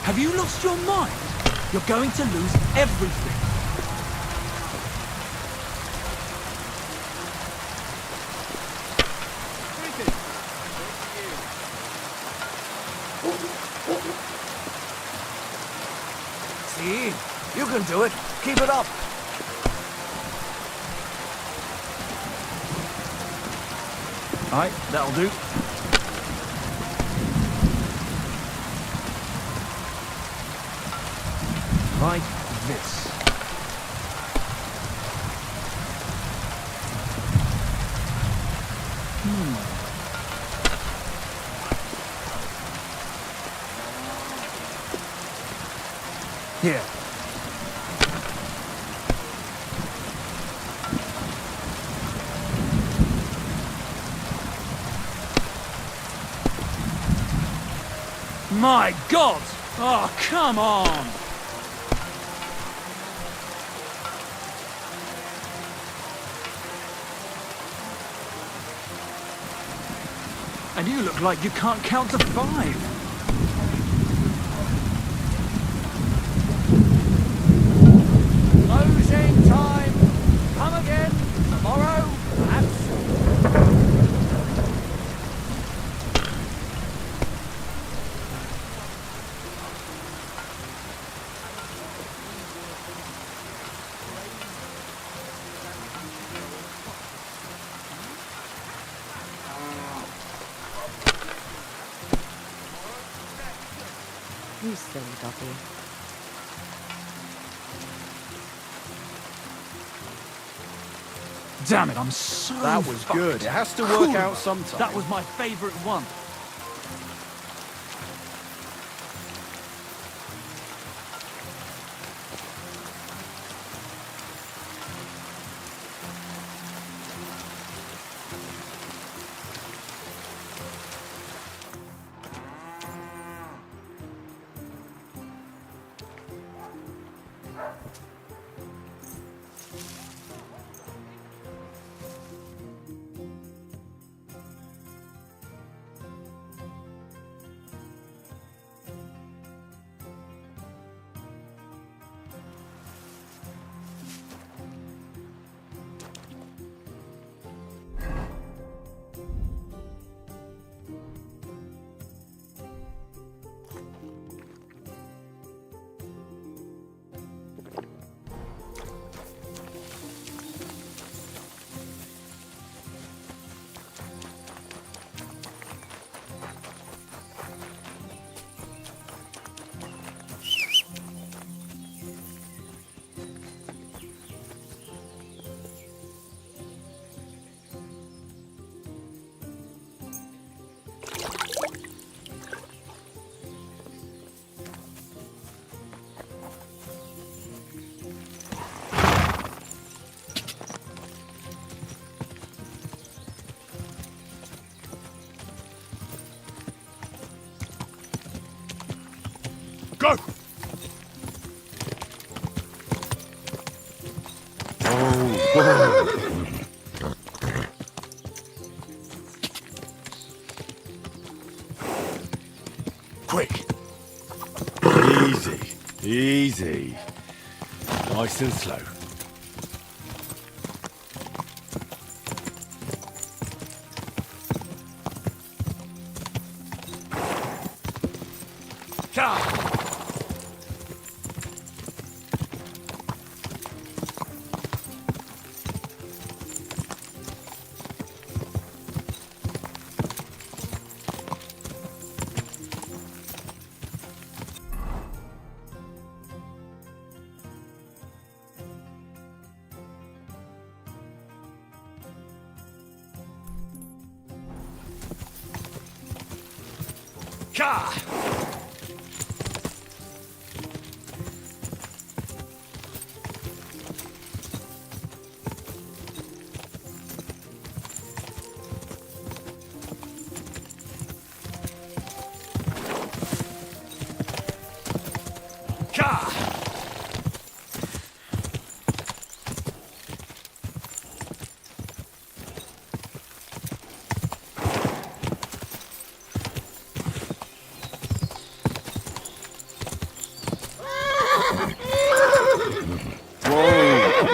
Have you lost your mind? You're going to lose everything. See? You can do it. Keep it up. Alright, that'll do. Like this. Here. My God! Oh, come on! And you look like you can't count to 5. Closing time. Come again. Tomorrow, perhaps. You silly doggy. Damn it, I'm so That was fucked. good. It has to work Cool. out sometime. That was my favorite one. Go! Easy. Nice and slow.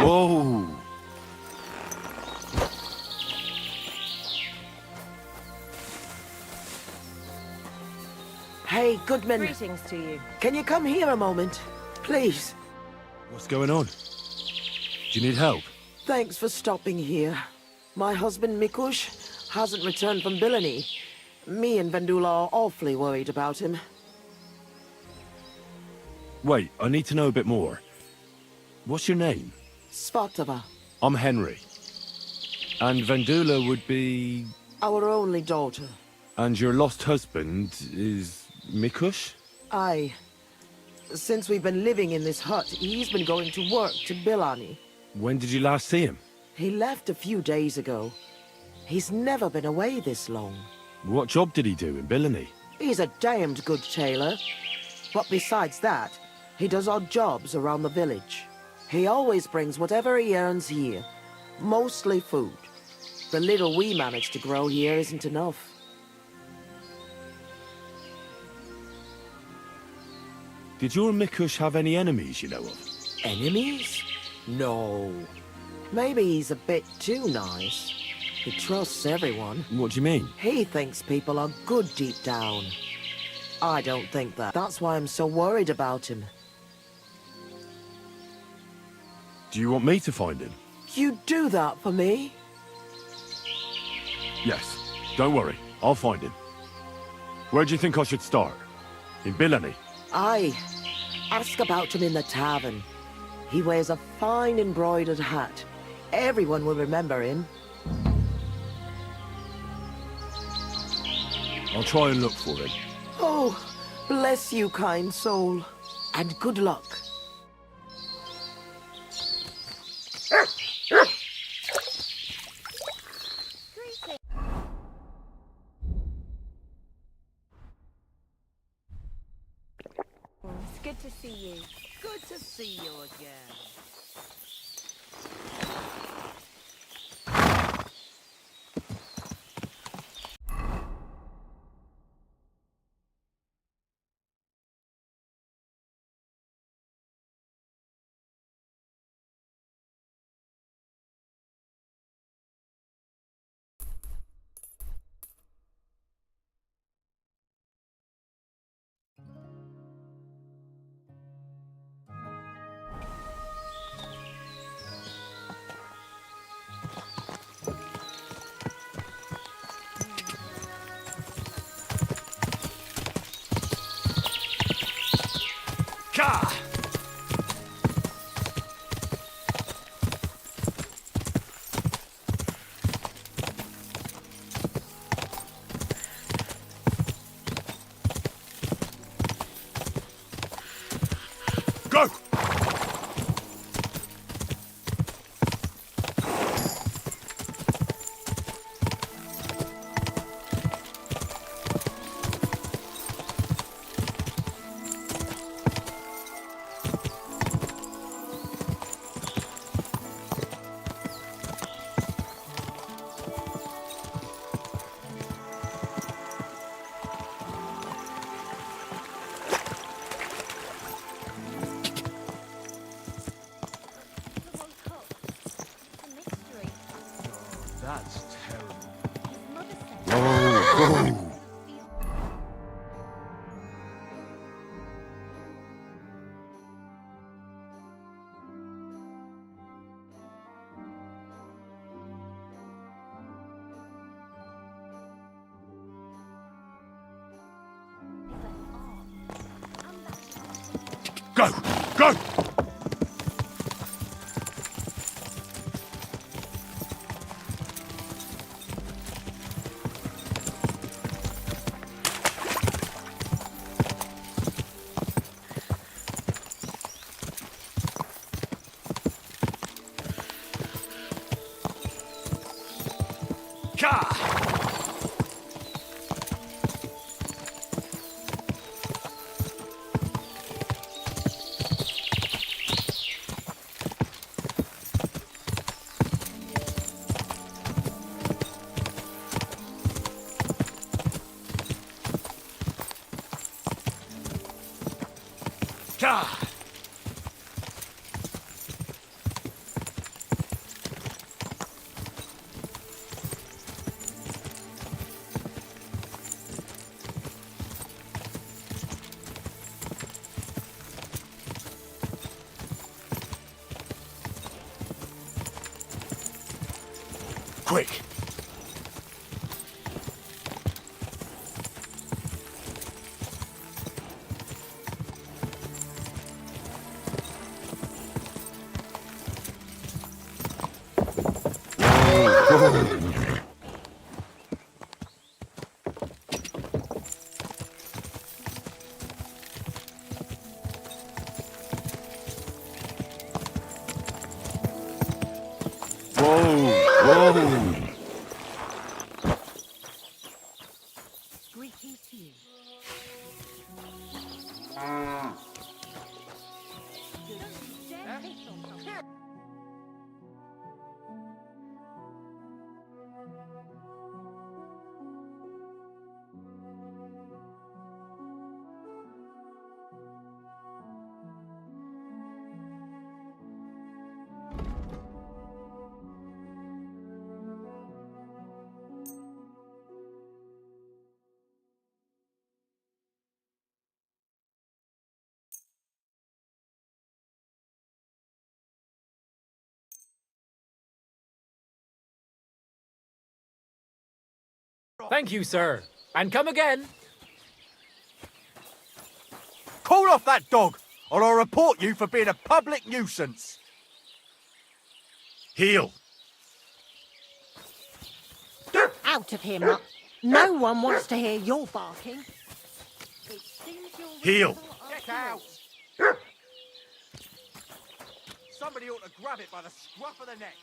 Whoa! Hey, Goodman. Greetings to you. Can you come here a moment? Please. What's going on? Do you need help? Thanks for stopping here. My husband, Mikush, hasn't returned from Billany. Me and Vendula are awfully worried about him. Wait, I need to know a bit more. What's your name? Svatava, I'm Henry. And Vendula would be... our only daughter. And your lost husband is Mikush? Aye. Since we've been living in this hut, he's been going to work to Billany. When did you last see him? He left a few days ago. He's never been away this long. What job did he do in Billany? He's a damned good tailor. But besides that, he does odd jobs around the village. He always brings whatever he earns here. Mostly food. The little we manage to grow here isn't enough. Did your Mikush have any enemies you know of? Enemies? No. Maybe he's a bit too nice. He trusts everyone. What do you mean? He thinks people are good deep down. I don't think that. That's why I'm so worried about him. Do you want me to find him? You do that for me? Yes. Don't worry. I'll find him. Where do you think I should start? In Billany? Aye. Ask about him in the tavern. He wears a fine embroidered hat. Everyone will remember him. I'll try and look for him. Oh, bless you, kind soul. And good luck. It's good to see you. Good to see you again. That's terrible. Whoa. Go! Go! Quick! Greetings to you. Thank you, sir. And come again. Call off that dog, or I'll report you for being a public nuisance. Heel! Get out of here, Mutt. No one wants to hear your barking. It seems you're Heel! Get out! Somebody ought to grab it by the scruff of the neck.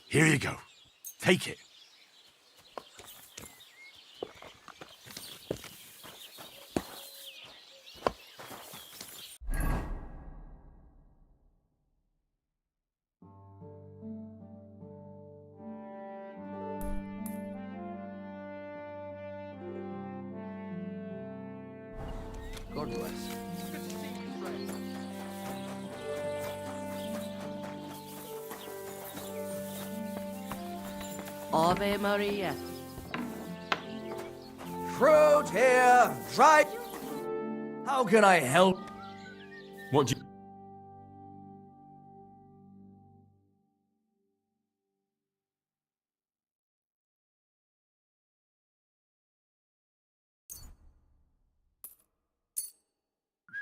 Here you go. Take it. God bless. It's good to see you, friend. Ave Maria. Fruit here, right? How can I help? What do you...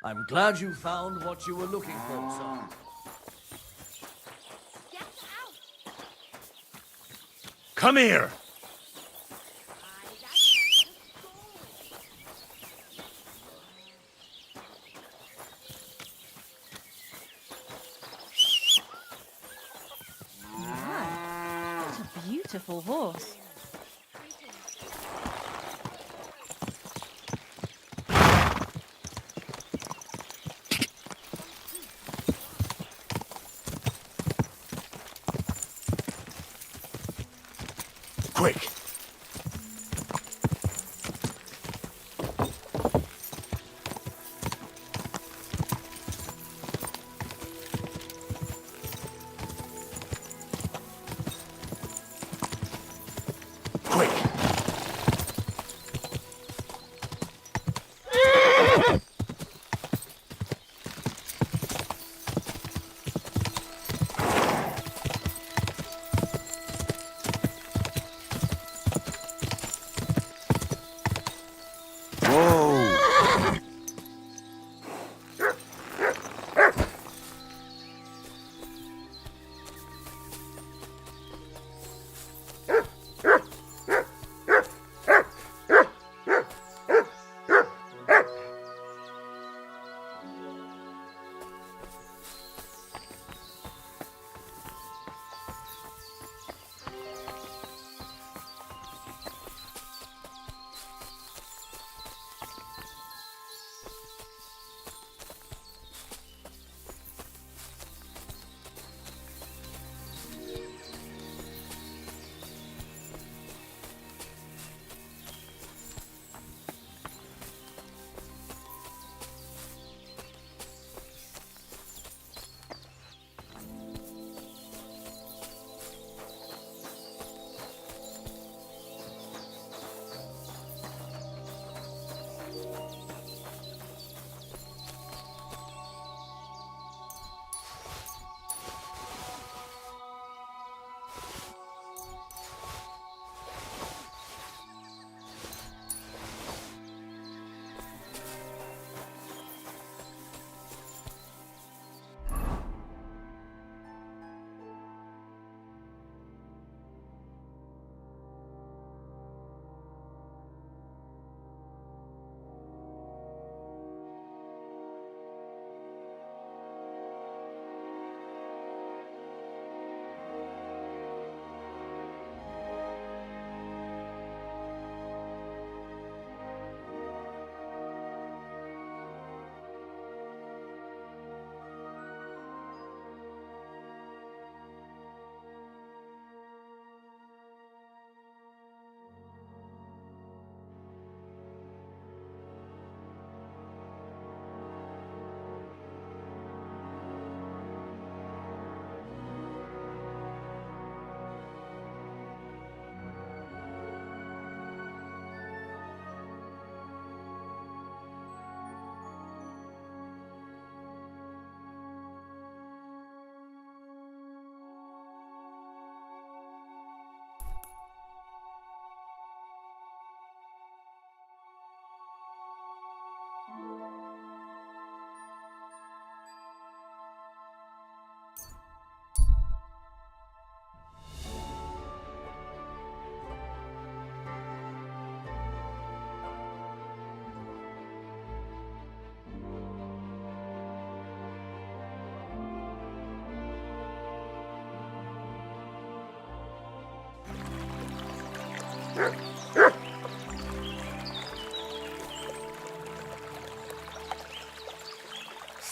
I'm glad you found what you were looking for, sir. Come here! Wow, what a beautiful horse. Quick!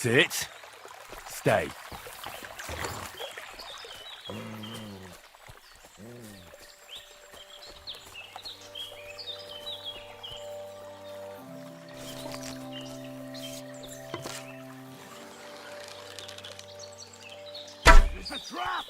Sit. Stay. It's a trap!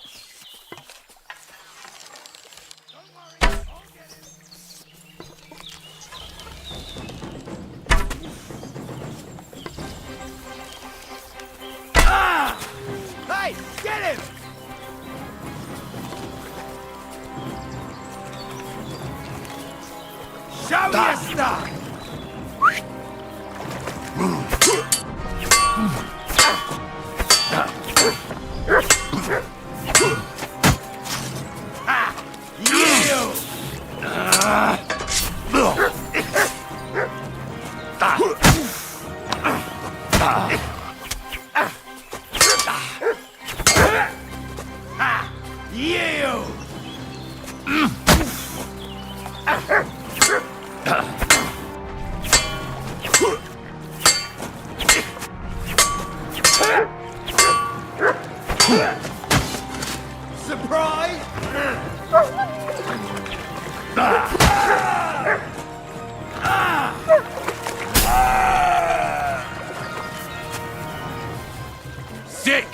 Hey, get him! Show me your stuff! Surprise! Sick!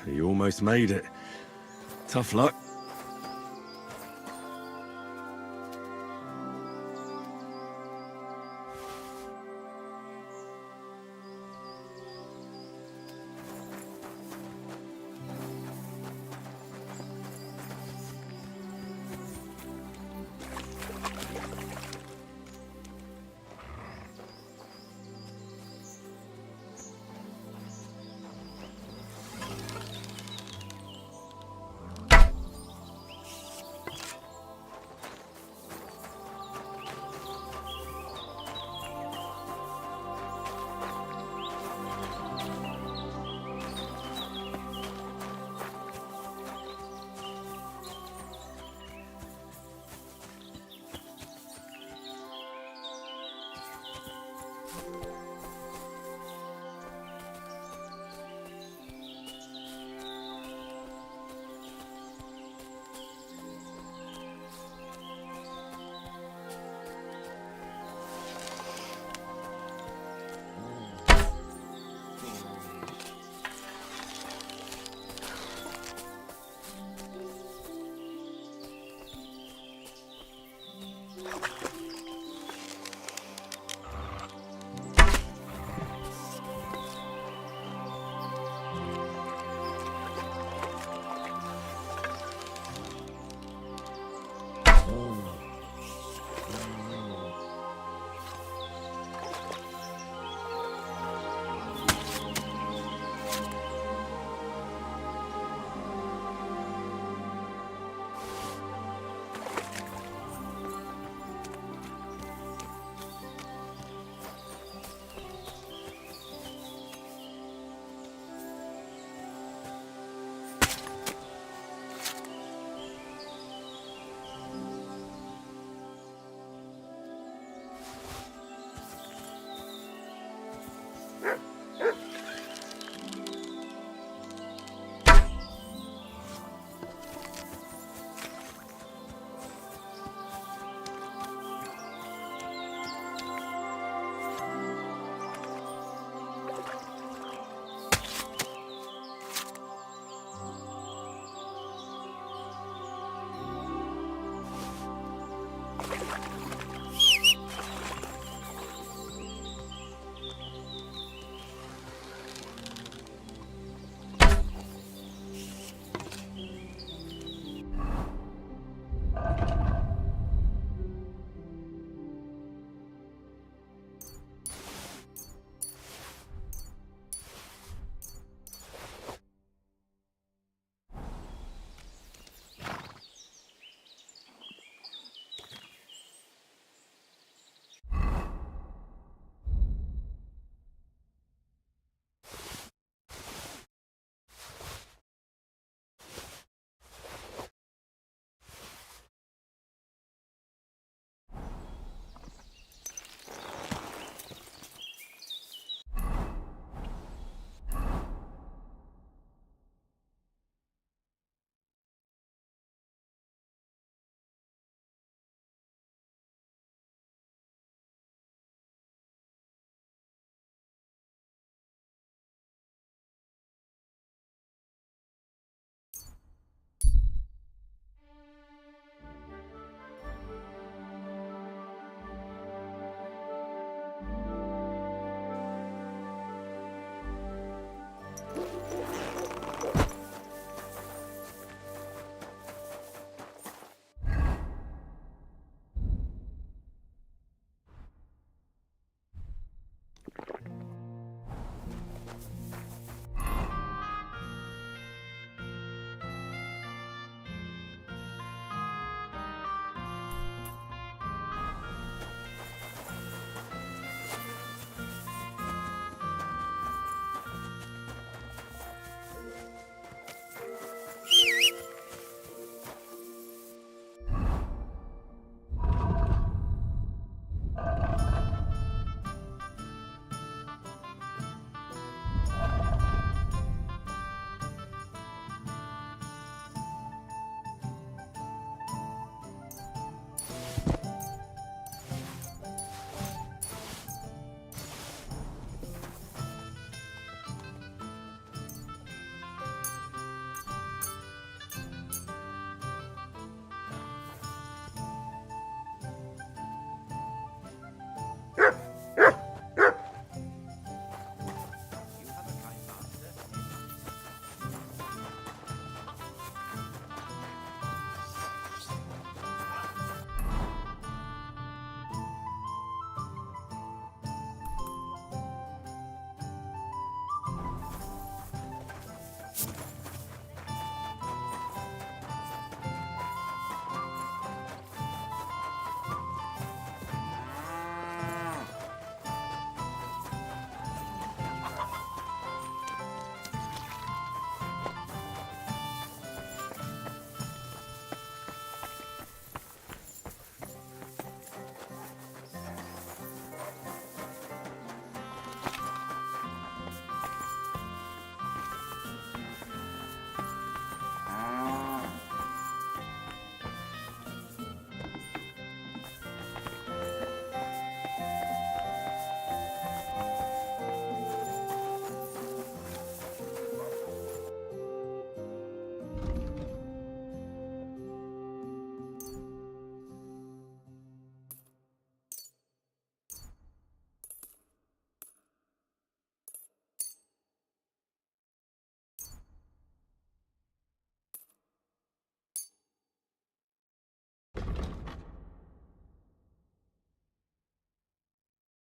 He almost made it. Tough luck.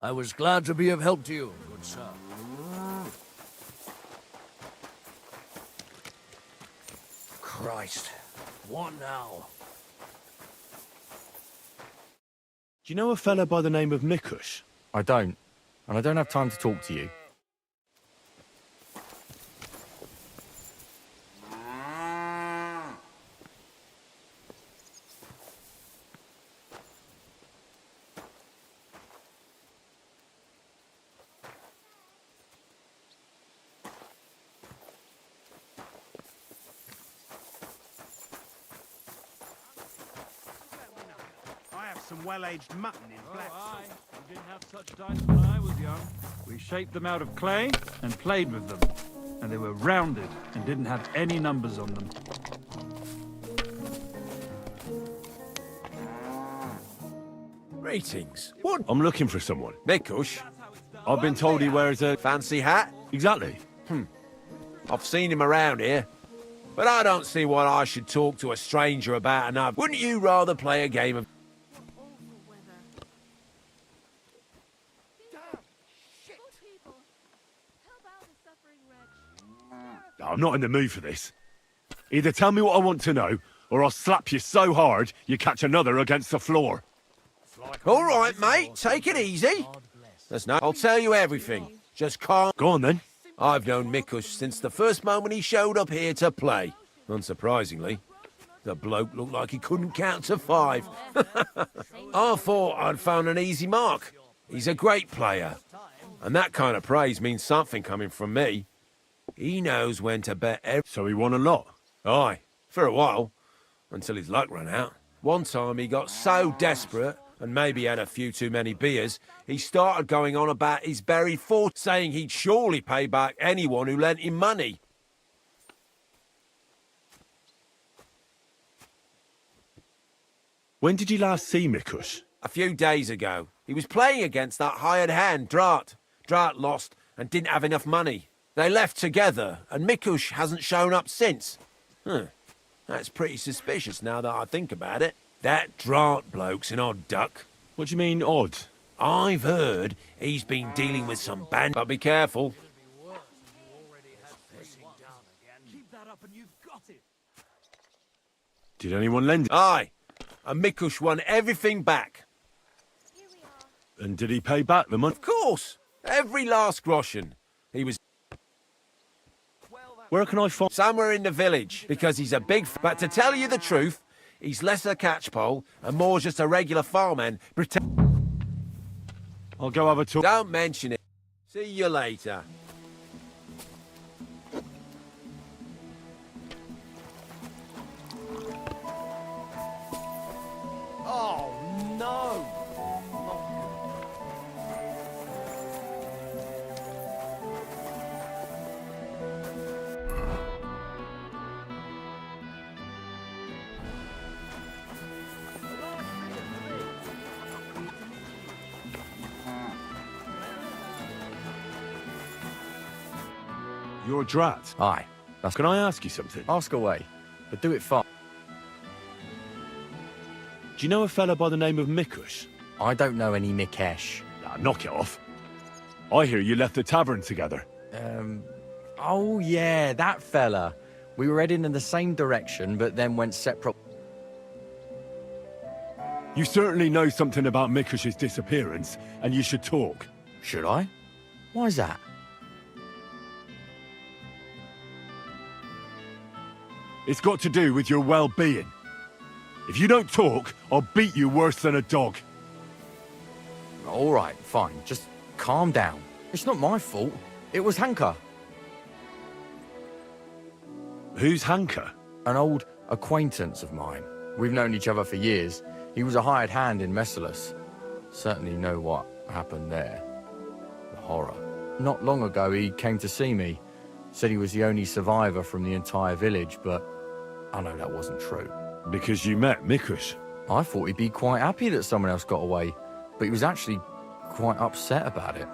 I was glad to be of help to you, good sir. Christ, what now? Do you know a fella by the name of Mikush? I don't, and I don't have time to talk to you. I have some well-aged mutton in Blackstone. We didn't have such dice when I was young. We shaped them out of clay and played with them. And they were rounded and didn't have any numbers on them. Greetings. What? I'm looking for someone. Mikush? I've been told he wears a... Fancy hat? Exactly. I've seen him around here. But I don't see why I should talk to a stranger about enough. Wouldn't you rather play a game of... I'm not in the mood for this. Either tell me what I want to know, or I'll slap you so hard you catch another against the floor. All right, mate. Take it easy. I'll tell you everything. Just calm. Go on, then. I've known Mikush since the first moment he showed up here to play. Unsurprisingly, the bloke looked like he couldn't count to 5. I thought I'd found an easy mark. He's a great player. And that kind of praise means something coming from me. He knows when to bet So he won a lot? Aye, for a while. Until his luck ran out. One time he got so desperate, and maybe had a few too many beers, he started going on about his buried fort, saying he'd surely pay back anyone who lent him money. When did you last see Mikush? A few days ago. He was playing against that hired hand, Drat. Drat lost and didn't have enough money. They left together, and Mikush hasn't shown up since. That's pretty suspicious now that I think about it. That Drat bloke's an odd duck. What do you mean, odd? I've heard he's been dealing with some band... But be careful. Keep that up and you've got it. Did anyone lend it? Aye, and Mikush won everything back. And did he pay back the money? Of course. Every last groschen. He was... Where can I find... Somewhere in the village, because he's a big... But to tell you the truth, he's less a catchpole and more just a regular farmhand. I'll go have a talk. Don't mention it. See you later. Oh, no! You're a Drat. Aye. Can I ask you something? Ask away, but do it fast. Do you know a fella by the name of Mikush? I don't know any Mikesh. Nah, knock it off. I hear you left the tavern together. Oh yeah, that fella. We were heading in the same direction, but then went separate. You certainly know something about Mikush's disappearance, and you should talk. Should I? Why's that? It's got to do with your well-being. If you don't talk, I'll beat you worse than a dog. All right, fine. Just calm down. It's not my fault. It was Hanka. Who's Hanka? An old acquaintance of mine. We've known each other for years. He was a hired hand in Messalus. Certainly know what happened there. The horror. Not long ago, he came to see me. Said he was the only survivor from the entire village, but I know that wasn't true. Because you met Mikush? I thought he'd be quite happy that someone else got away, but he was actually quite upset about it.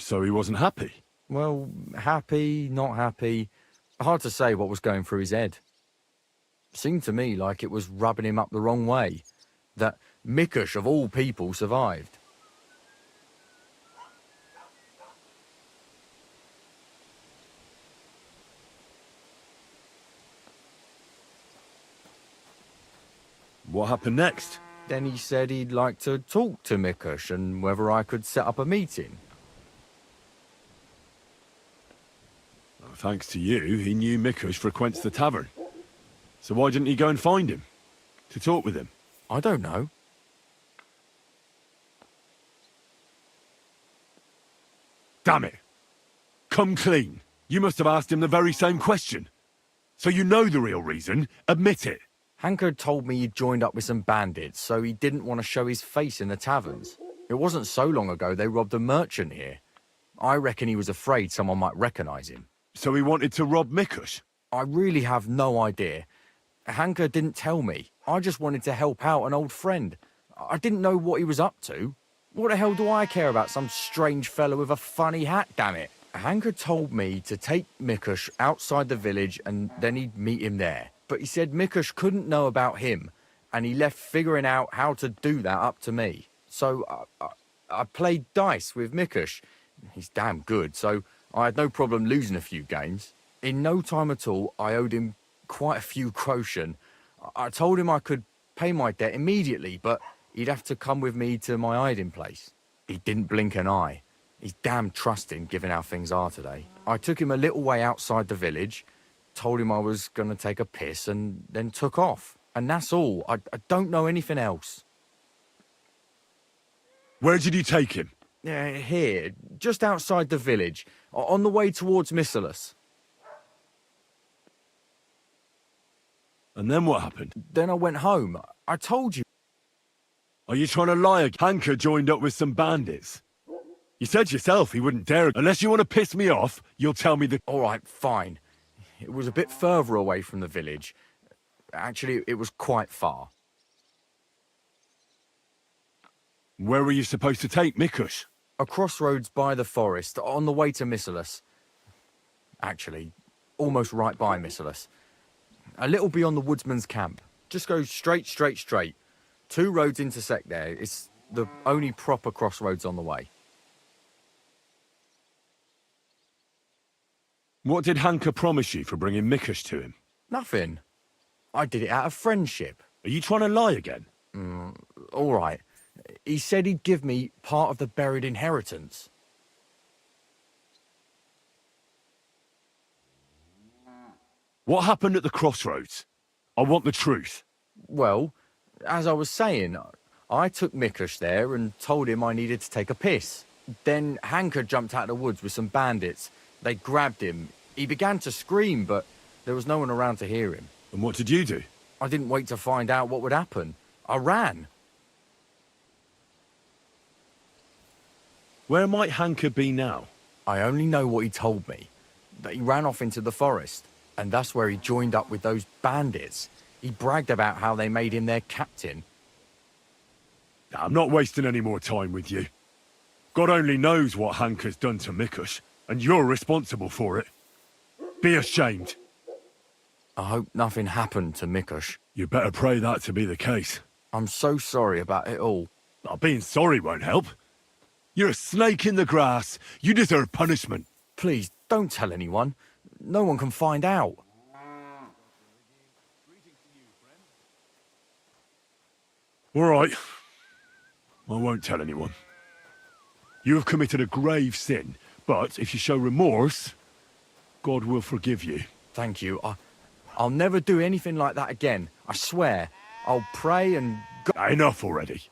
So he wasn't happy? Well, happy, not happy. Hard to say what was going through his head. Seemed to me like it was rubbing him up the wrong way. That Mikush, of all people, survived. What happened next? Then he said he'd like to talk to Mikush and whether I could set up a meeting. Well, thanks to you, he knew Mikush frequents the tavern. So why didn't he go and find him? To talk with him? I don't know. Damn it! Come clean. You must have asked him the very same question. So you know the real reason. Admit it. Hanker told me he'd joined up with some bandits, so he didn't want to show his face in the taverns. It wasn't so long ago they robbed a merchant here. I reckon he was afraid someone might recognise him. So he wanted to rob Mikush? I really have no idea. Hanker didn't tell me. I just wanted to help out an old friend. I didn't know what he was up to. What the hell do I care about some strange fellow with a funny hat, damn it? Hanker told me to take Mikush outside the village and then he'd meet him there. But he said Mikush couldn't know about him, and he left figuring out how to do that up to me. So I played dice with Mikush. He's damn good, so I had no problem losing a few games. In no time at all, I owed him quite a few groschen. I told him I could pay my debt immediately, but he'd have to come with me to my hiding place. He didn't blink an eye. He's damn trusting, given how things are today. I took him a little way outside the village, told him I was going to take a piss, and then took off. And that's all. I don't know anything else. Where did you take him? Here, just outside the village, on the way towards Missalus. And then what happened? Then I went home. I told you. Are you trying to lie? Hanker joined up with some bandits. You said yourself he wouldn't dare. Unless you want to piss me off, you'll tell me the... All right, fine. It was a bit further away from the village. Actually, it was quite far. Where were you supposed to take Mikush? A crossroads by the forest, on the way to Missalus. Actually, almost right by Missalus. A little beyond the woodsman's camp. Just go straight. 2 roads intersect there. It's the only proper crossroads on the way. What did Hanker promise you for bringing Mikush to him? Nothing. I did it out of friendship. Are you trying to lie again? All right. He said he'd give me part of the buried inheritance. What happened at the crossroads? I want the truth. Well, as I was saying, I took Mikush there and told him I needed to take a piss. Then Hanker jumped out of the woods with some bandits. They grabbed him. He began to scream, but there was no one around to hear him. And what did you do? I didn't wait to find out what would happen. I ran. Where might Hanker be now? I only know what he told me. That he ran off into the forest. And that's where he joined up with those bandits. He bragged about how they made him their captain. I'm not wasting any more time with you. God only knows what Hanker's done to Mikush, and you're responsible for it. Be ashamed. I hope nothing happened to Mikush. You better pray that to be the case. I'm so sorry about it all. Being sorry won't help. You're a snake in the grass. You deserve punishment. Please, don't tell anyone. No one can find out. All right. I won't tell anyone. You have committed a grave sin, but if you show remorse, God will forgive you. Thank you. I'll never do anything like that again. I swear. I'll pray and... Enough already.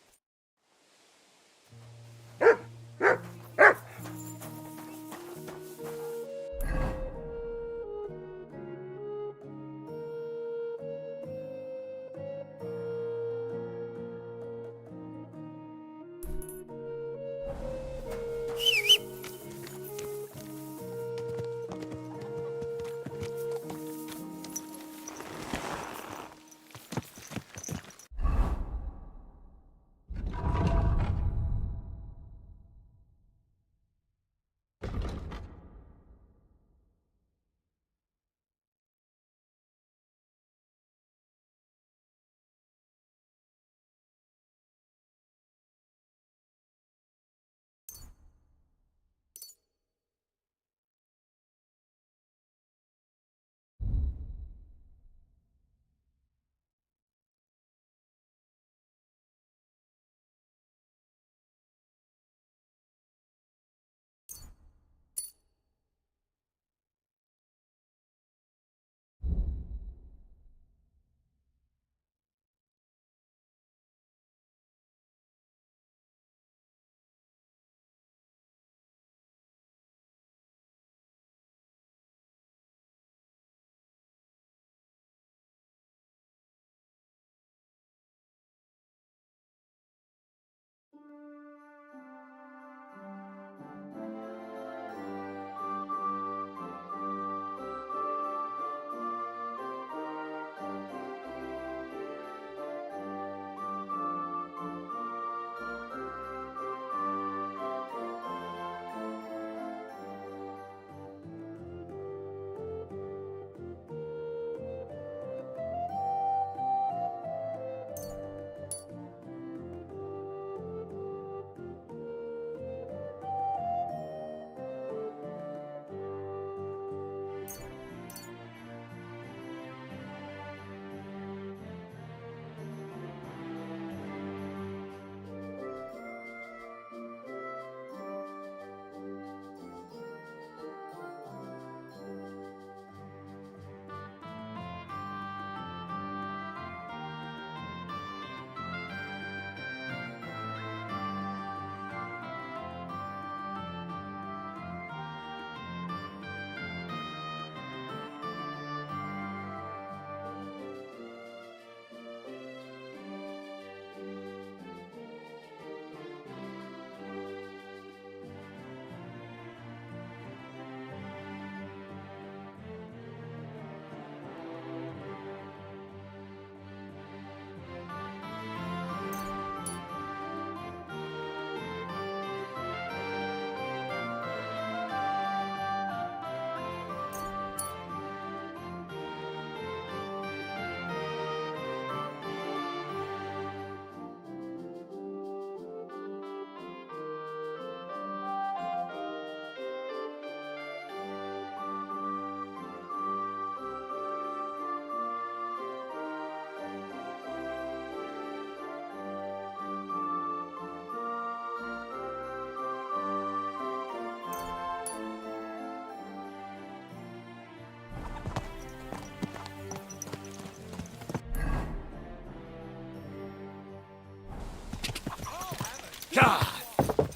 God!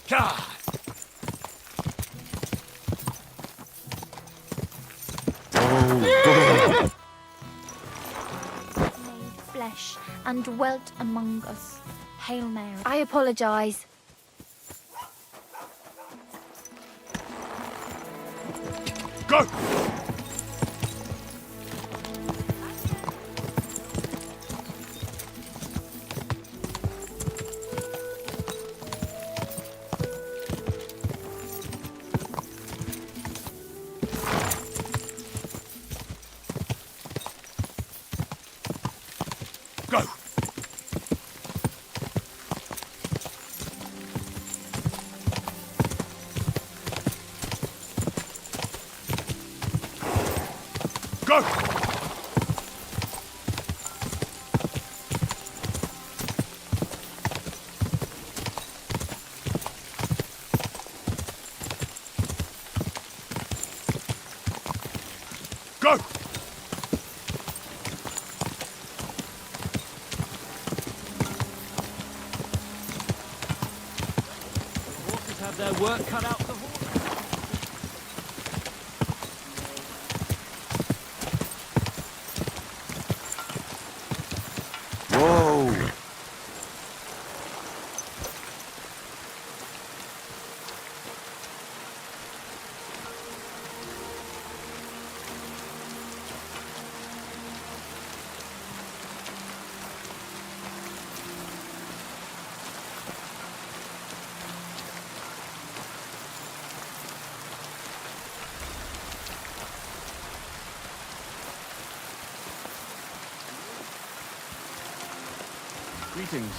God! Made flesh and dwelt among us. Hail Mary. I apologize. Go! Go! Go! Go! Horses have their work cut out for them. Whoa! Greetings.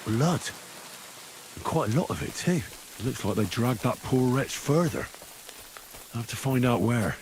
Blood. And quite a lot of it, too. Looks like they dragged that poor wretch further. I'll have to find out where.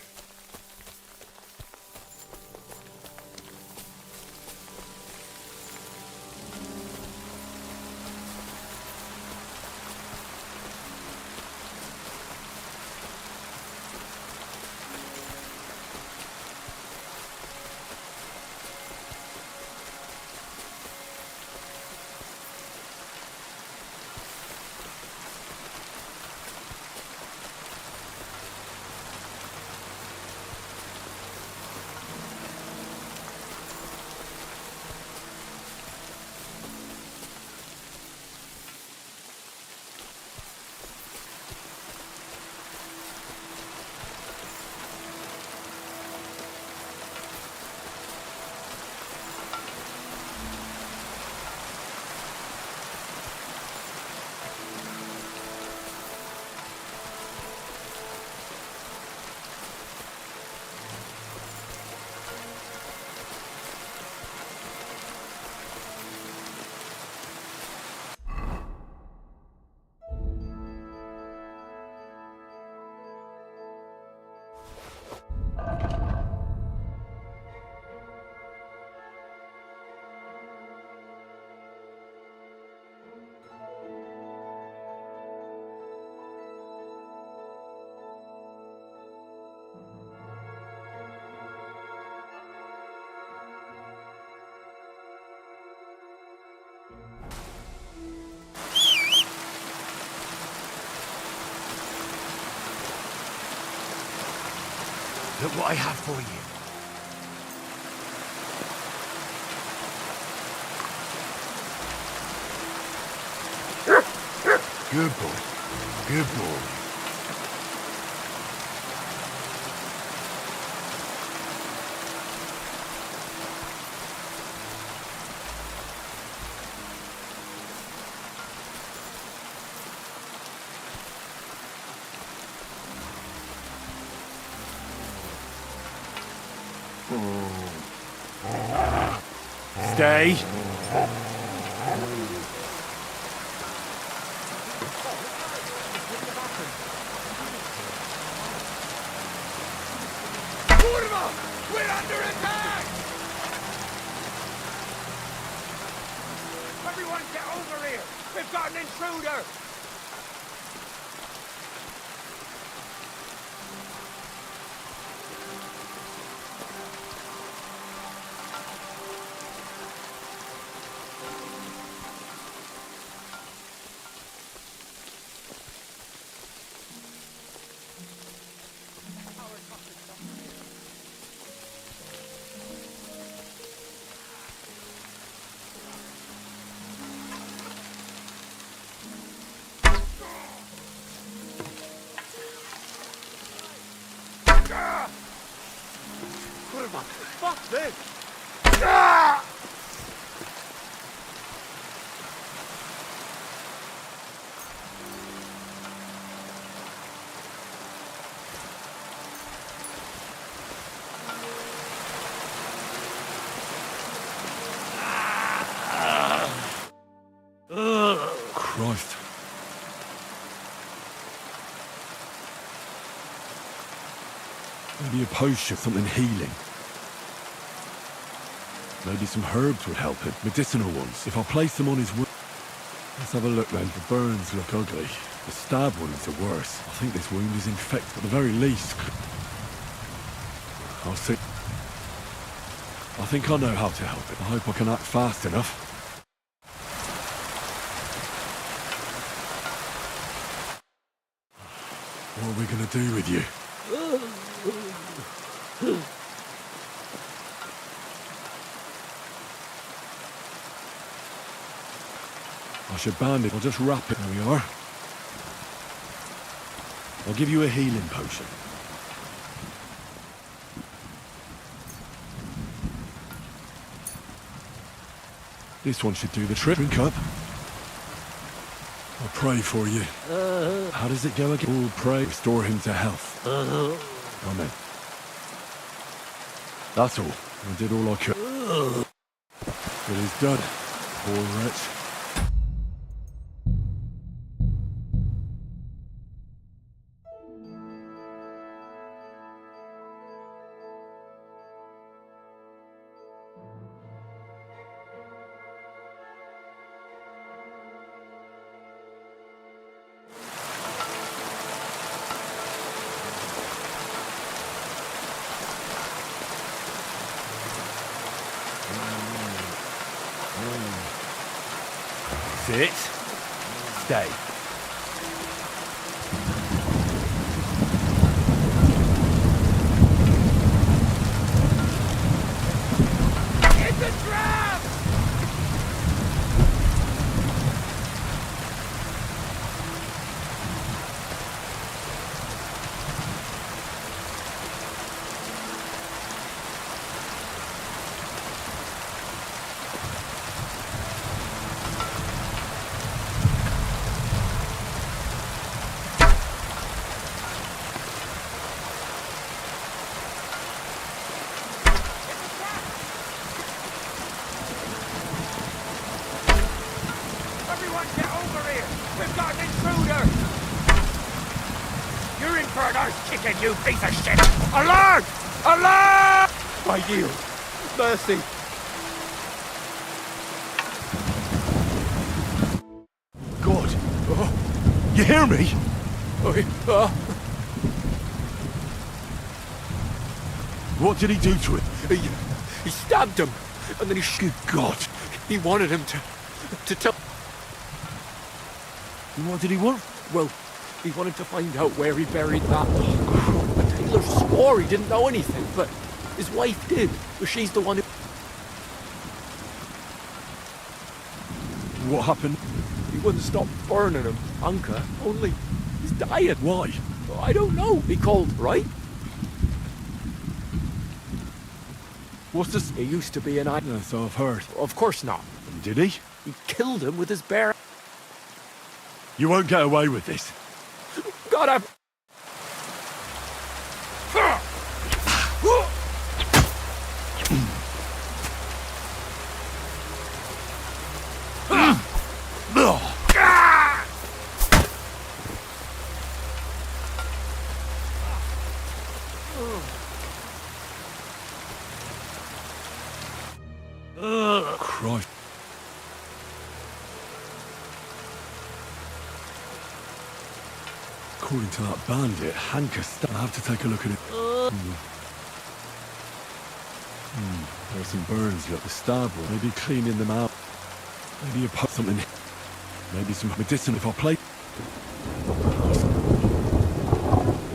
Look what I have for you. Good boy. Good boy. Stay. Kurva! We're under attack! Everyone get over here! We've got an intruder! Kurva! Fuck this! Christ. Maybe a potion, something healing. Maybe some herbs would help him, medicinal ones. If I place them on his wound... Let's have a look then. The burns look ugly. The stab wounds are worse. I think this wound is infected at the very least. I'll see. I think I know how to help it. I hope I can act fast enough. What are we gonna do with you? I should bandage. I'll just wrap it. There we are. I'll give you a healing potion. This one should do the trick. Drink up. I'll pray for you. How does it go again? We'll pray. Restore him to health. Amen. That's all. I did all I could. It is done. Poor wretch. Sit. Stay. It's a trap! Everyone get over here! We've got an intruder! You're in for an arse kicking, you piece of shit! Alert! Alert! I yield. Mercy. God! Oh, you hear me? What did he do to him? He stabbed him, and then he Good God! He wanted him to tell... And what did he want? Well, he wanted to find out where he buried that. The tailor swore he didn't know anything, but his wife did. But she's the one who... What happened? He wouldn't stop burning him, Anka. Only he's dying. Why? I don't know. He called, right? What's this? He used to be an... No, so I've heard. Of course not. Did he? He killed him with his bare... You won't get away with this. God, I'm... Christ. According to that bandit, Hanker, I have to take a look at it. There's some burns at the starboard. Maybe cleaning them out. Maybe you put something in. Maybe some medicine if I play.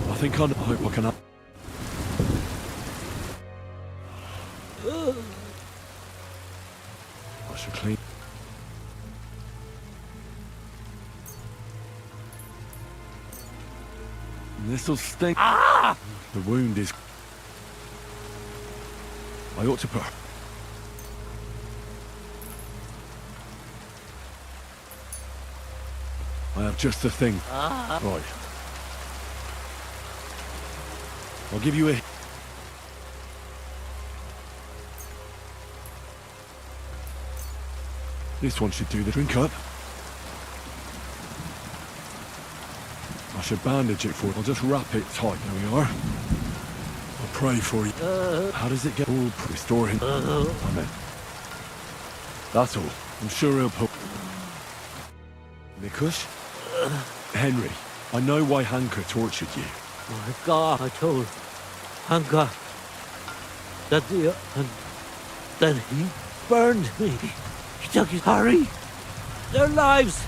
I think I hope I can... I should clean. This'll sting. Ah! The wound is... I ought to put... I have just the thing. Right. I'll give you a... This one should do the drink up. I should bandage it for it. I'll just wrap it tight. There we are. I'll pray for you. How does it get all restore him? Amen. That's all. I'm sure he'll put... Nikush? Henry, I know why Hanker tortured you. My God, I told Hanker that he burned me. He took his hurry. Their lives.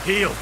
Heal.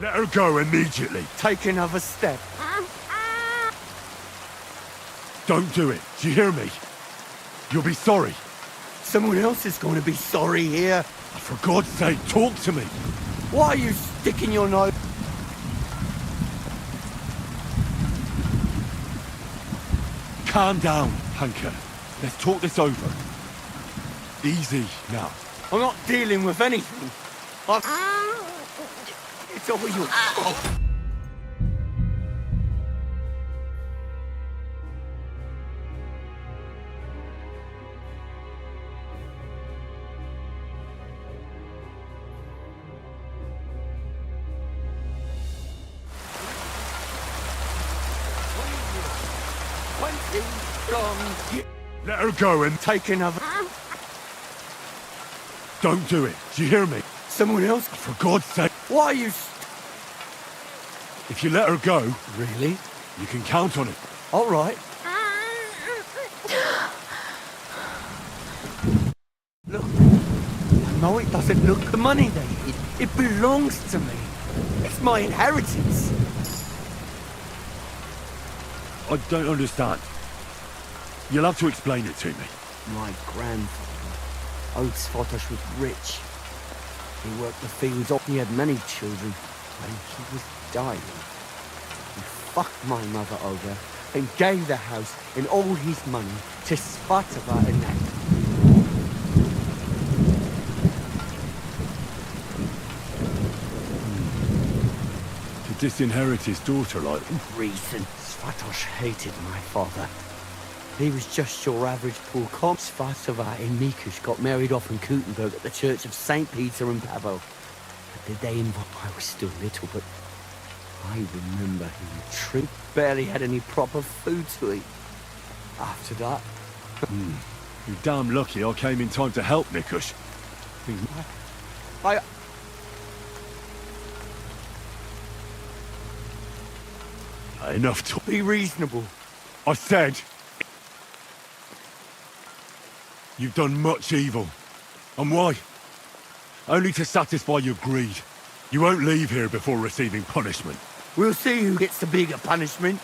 Let her go immediately. Take another step. Don't do it. Do you hear me? You'll be sorry. Someone else is going to be sorry here. For God's sake, talk to me. Why are you sticking your nose? Calm down, Hanker. Let's talk this over. Easy now. I'm not dealing with anything. It's all your fault. Let her go and take another. Don't do it. Do you hear me? Someone else? For God's sake. Why are you... If you let her go... Really? You can count on it. All right. Look. I know it doesn't look the money they hid. It belongs to me. It's my inheritance. I don't understand. You'll have to explain it to me. My grandfather, Oatsfotosh, was rich. He worked the fields up. He had many children. When he was dying, he fucked my mother over and gave the house and all his money to Svatova and that. To disinherit his daughter like... Reason. Svatosh hated my father. He was just your average poor cop. Svatova and Mikush got married off in Kutenberg at the Church of St. Peter in Pavel. But the day I was still little, but I remember him. True, barely had any proper food to eat. After that... You're damn lucky I came in time to help, Mikush. I... Enough to... Be reasonable. I said... You've done much evil. And why? Only to satisfy your greed. You won't leave here before receiving punishment. We'll see who gets the bigger punishment.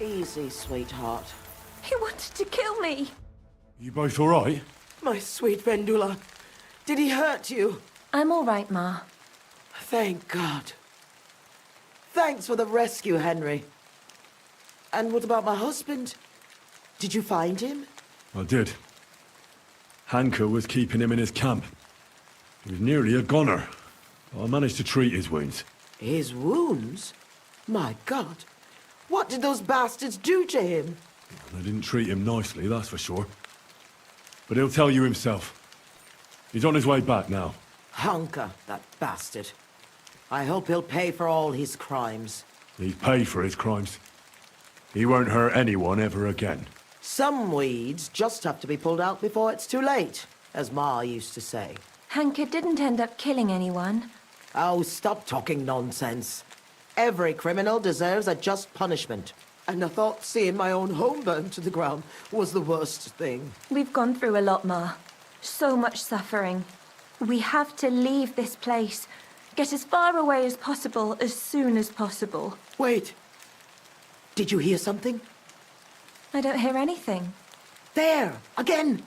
Easy, sweetheart. He wanted to kill me. You both all right? My sweet Vendula. Did he hurt you? I'm all right, Ma. Thank God. Thanks for the rescue, Henry. And what about my husband? Did you find him? I did. Hanker was keeping him in his camp. He was nearly a goner. I managed to treat his wounds. His wounds? My God. What did those bastards do to him? They didn't treat him nicely, that's for sure. But he'll tell you himself. He's on his way back now. Hanker, that bastard. I hope he'll pay for all his crimes. He's paid for his crimes. He won't hurt anyone ever again. Some weeds just have to be pulled out before it's too late, as Ma used to say. Hanker didn't end up killing anyone. Oh, stop talking nonsense. Every criminal deserves a just punishment. And I thought seeing my own home burned to the ground was the worst thing. We've gone through a lot, Ma. So much suffering. We have to leave this place. Get as far away as possible, as soon as possible. Wait. Did you hear something? I don't hear anything. There! Again!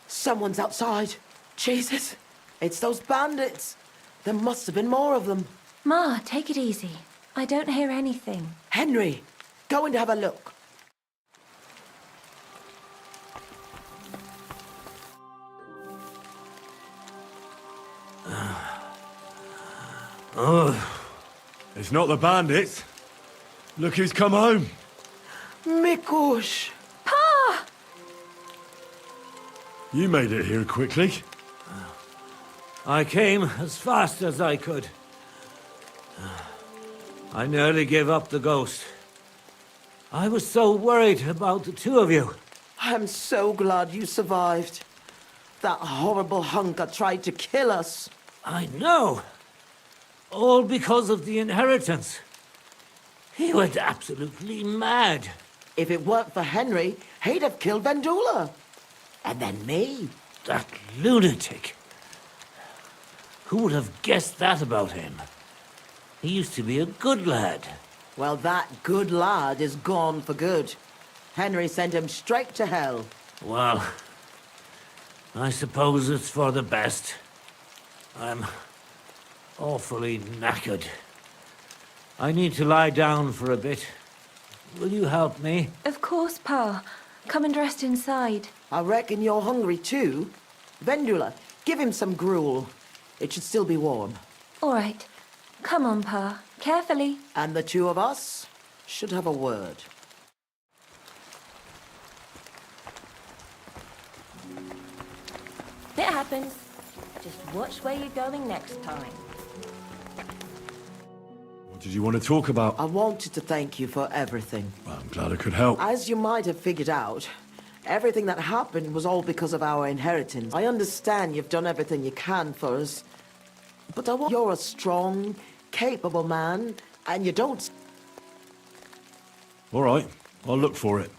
Someone's outside. Jesus. It's those bandits. There must have been more of them. Ma, take it easy. I don't hear anything. Henry, Go and have a look. It's not the bandits. Look who's come home. Mikush! Pa! You made it here quickly. I came as fast as I could. I nearly gave up the ghost. I was so worried about the two of you. I'm so glad you survived. That horrible hunker tried to kill us. I know. All because of the inheritance. He went absolutely mad. If it weren't for Henry, he'd have killed Vendula. And then me. That lunatic. Who would have guessed that about him? He used to be a good lad. Well, that good lad is gone for good. Henry sent him straight to hell. Well, I suppose it's for the best. I'm awfully knackered. I need to lie down for a bit. Will you help me? Of course, Pa. Come and rest inside. I reckon you're hungry too. Vendula, give him some gruel. It should still be warm. All right. Come on, Pa. Carefully. And the two of us should have a word. It happens. Just watch where you're going next time. What did you want to talk about? I wanted to thank you for everything. Well, I'm glad I could help. As you might have figured out, everything that happened was all because of our inheritance. I understand you've done everything you can for us, but I want you're a strong, capable man, and you don't... All right, I'll look for it.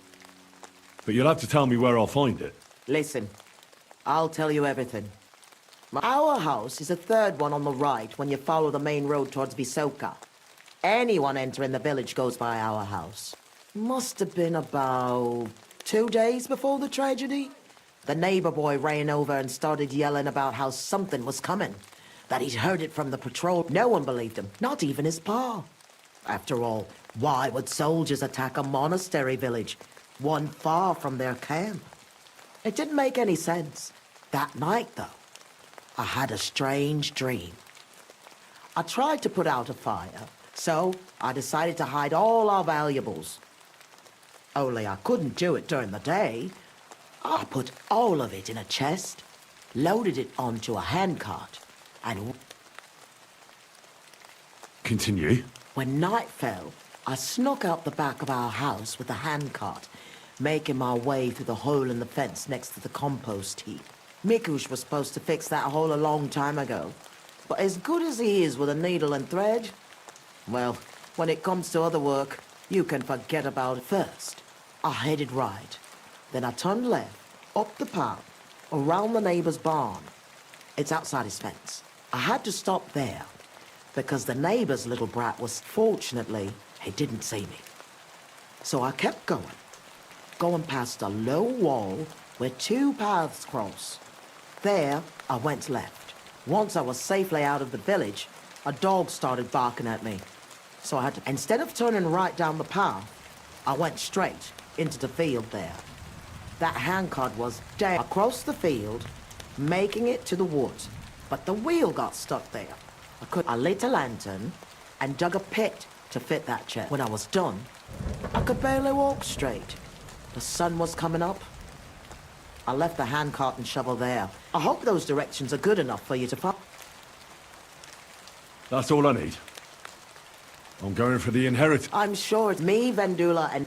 But you'll have to tell me where I'll find it. Listen, I'll tell you everything. Our house is the third one on the right when you follow the main road towards Visoka. Anyone entering the village goes by our house. Must have been about 2 days before the tragedy. The neighbor boy ran over and started yelling about how something was coming. That he'd heard it from the patrol. No one believed him, not even his pa. After all, why would soldiers attack a monastery village, one far from their camp? It didn't make any sense. That night, though, I had a strange dream. I tried to put out a fire, so I decided to hide all our valuables. Only I couldn't do it during the day. I put all of it in a chest, loaded it onto a handcart, and Continue. when night fell, I snuck out the back of our house with the handcart, making my way through the hole in the fence next to the compost heap. Mikush was supposed to fix that hole a long time ago, but as good as he is with a needle and thread, well, when it comes to other work, you can forget about it. First, I headed right. Then I turned left, up the path, around the neighbor's barn. It's outside his fence. I had to stop there, because the neighbor's little brat was... Fortunately, he didn't see me. So I kept going past a low wall where two paths cross. There, I went left. Once I was safely out of the village, a dog started barking at me. So I had to... Instead of turning right down the path, I went straight into the field there. That handcart was down across the field, making it to the woods. But the wheel got stuck there. I lit a lantern and dug a pit to fit that chest. When I was done, I could barely walk straight. The sun was coming up. I left the handcart and shovel there. I hope those directions are good enough for you to follow. That's all I need. I'm going for the inheritance. I'm sure it's me, Vendula, and...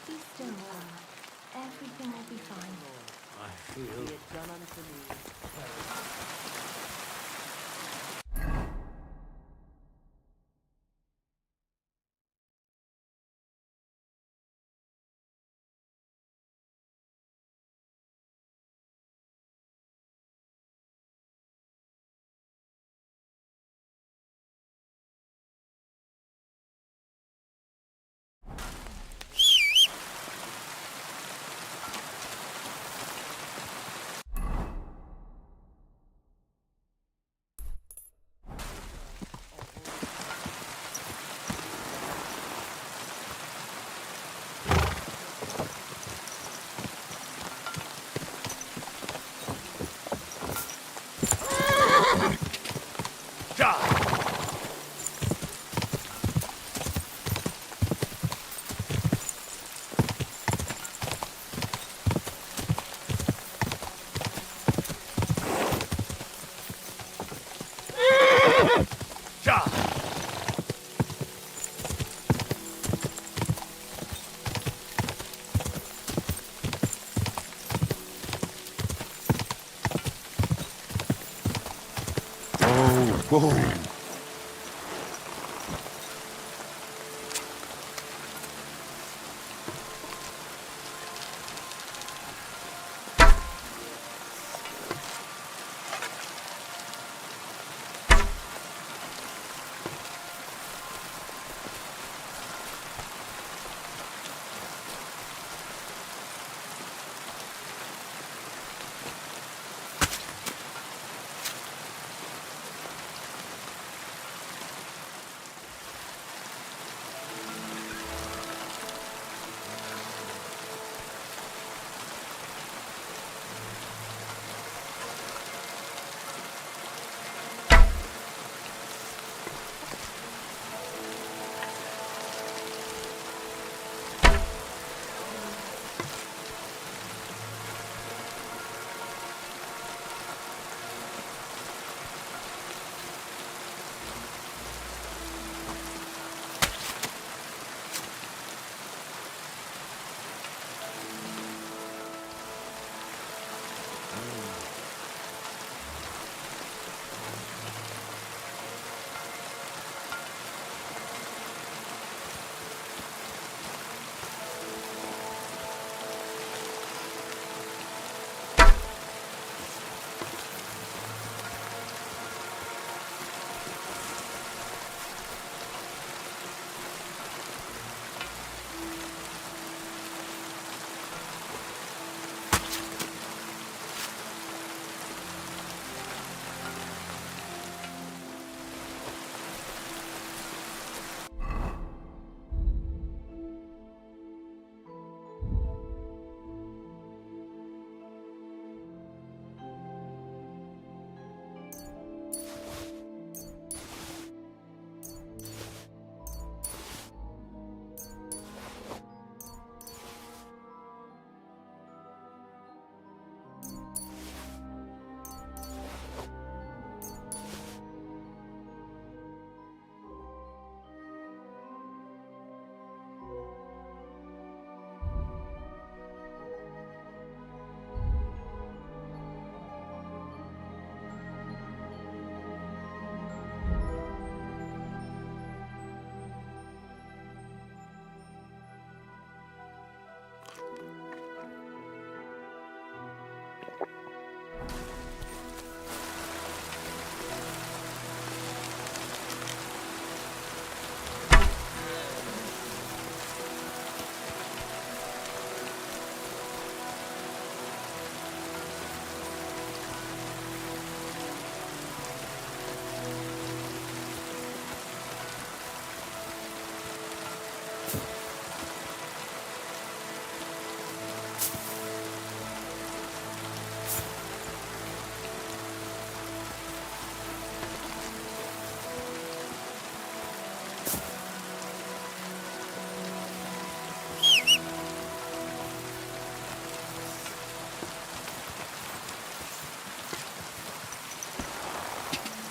Be still, Pa. Everything will be fine. I feel... Be it done unto me. Whoa!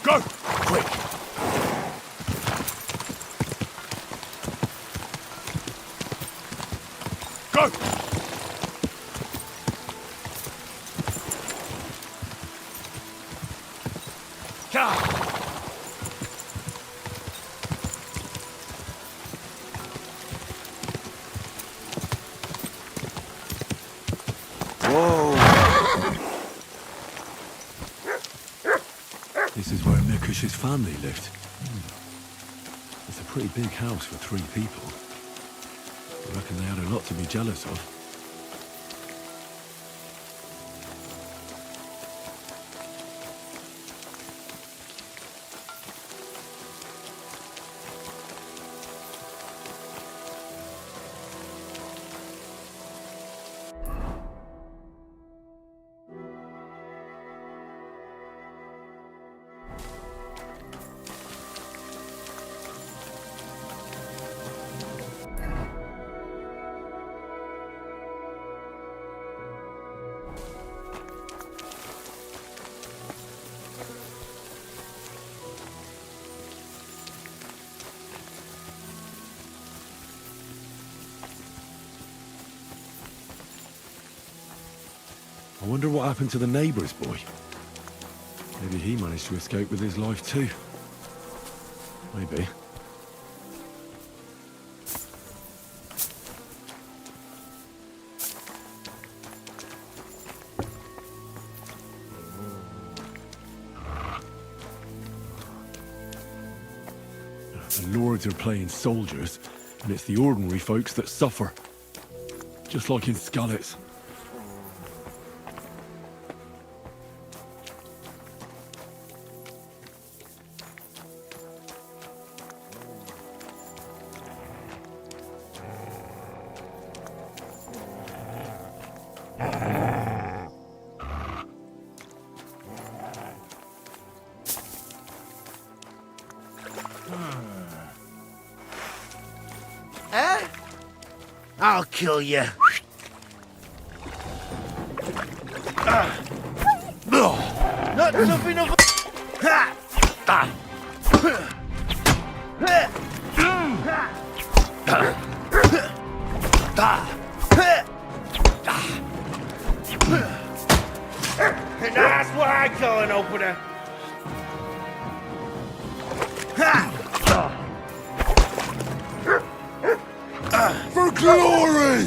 Go! Quick! Go! This is where Mikush's family lived. It's a pretty big house for 3 people. I reckon they had a lot to be jealous of. I wonder what happened to the neighbour's boy. Maybe he managed to escape with his life too. Maybe. The lords are playing soldiers, and it's the ordinary folks that suffer. Just like in Skalitz. Eh? I'll kill you. Not tough enough. Ha! Ah. That's why I call an opener. For glory!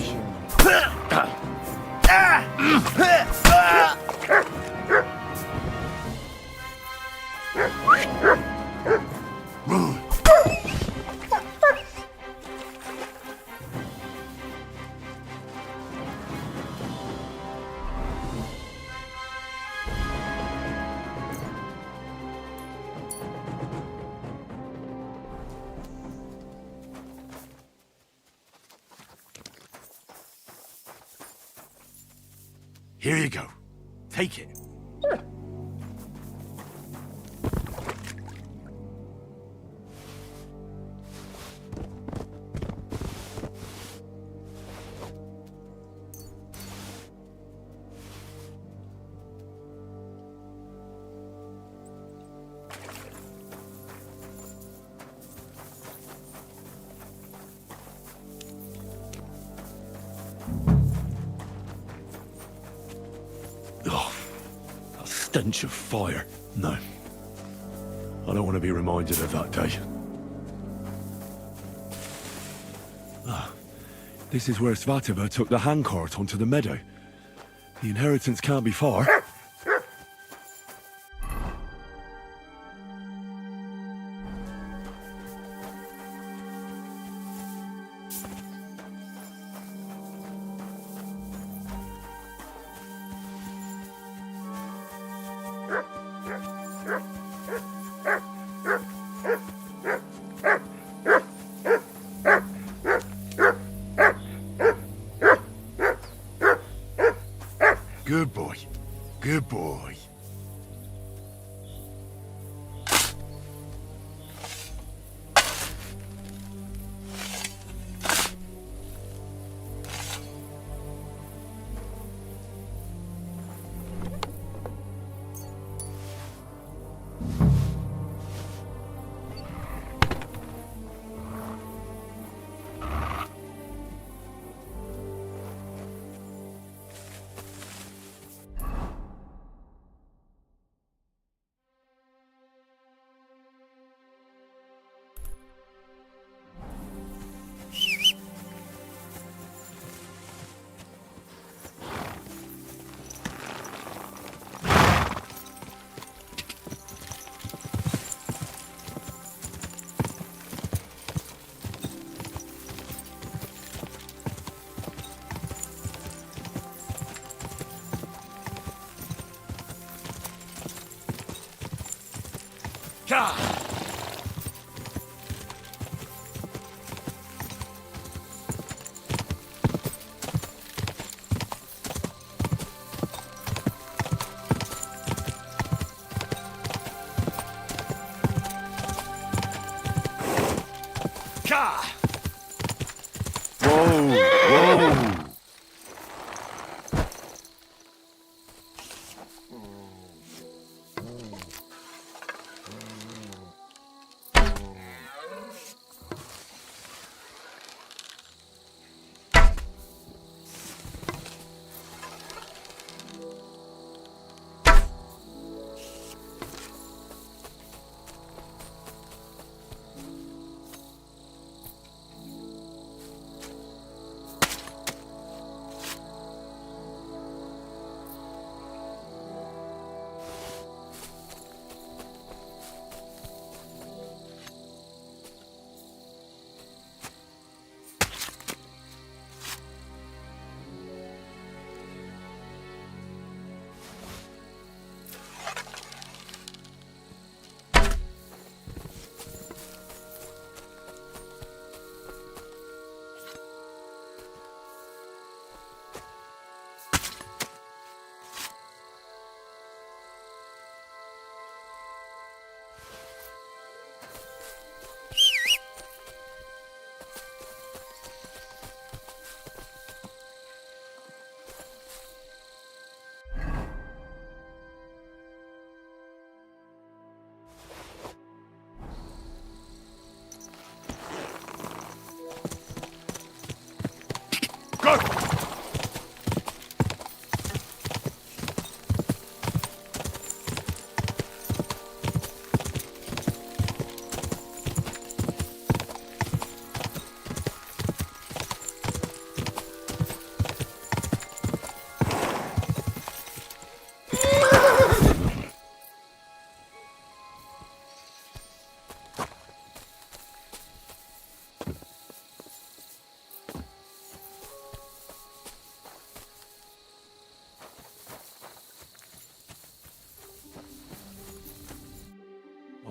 Here you go. Take it. Stench of fire. No. I don't want to be reminded of that day. This is where Svatova took the handcart onto the meadow. The inheritance can't be far. Good boy. Good boy.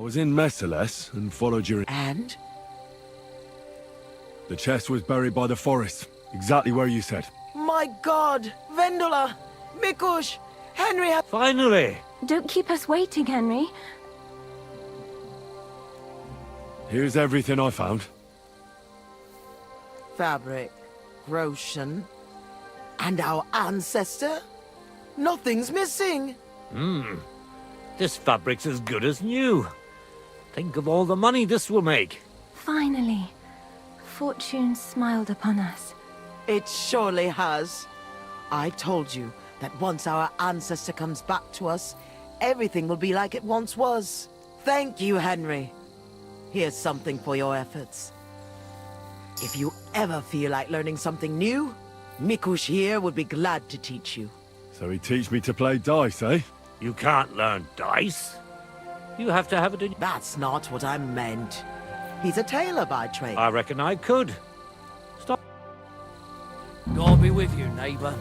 was in Messales and followed your... And? The chest was buried by the forest, exactly where you said. My God! Vendula! Mikush! Henry! Finally! Don't keep us waiting, Henry. Here's everything I found. Fabric, Roshan, and our ancestor? Nothing's missing! This fabric's as good as new. Think of all the money this will make. Finally, fortune smiled upon us. It surely has. I told you that once our ancestor comes back to us, everything will be like it once was. Thank you, Henry. Here's something for your efforts. If you ever feel like learning something new, Mikush here would be glad to teach you. So he teach me to play dice, eh? You can't learn dice. You have to have it in... That's not what I meant. He's a tailor by trade. I reckon I could. Stop. God be with you, neighbor.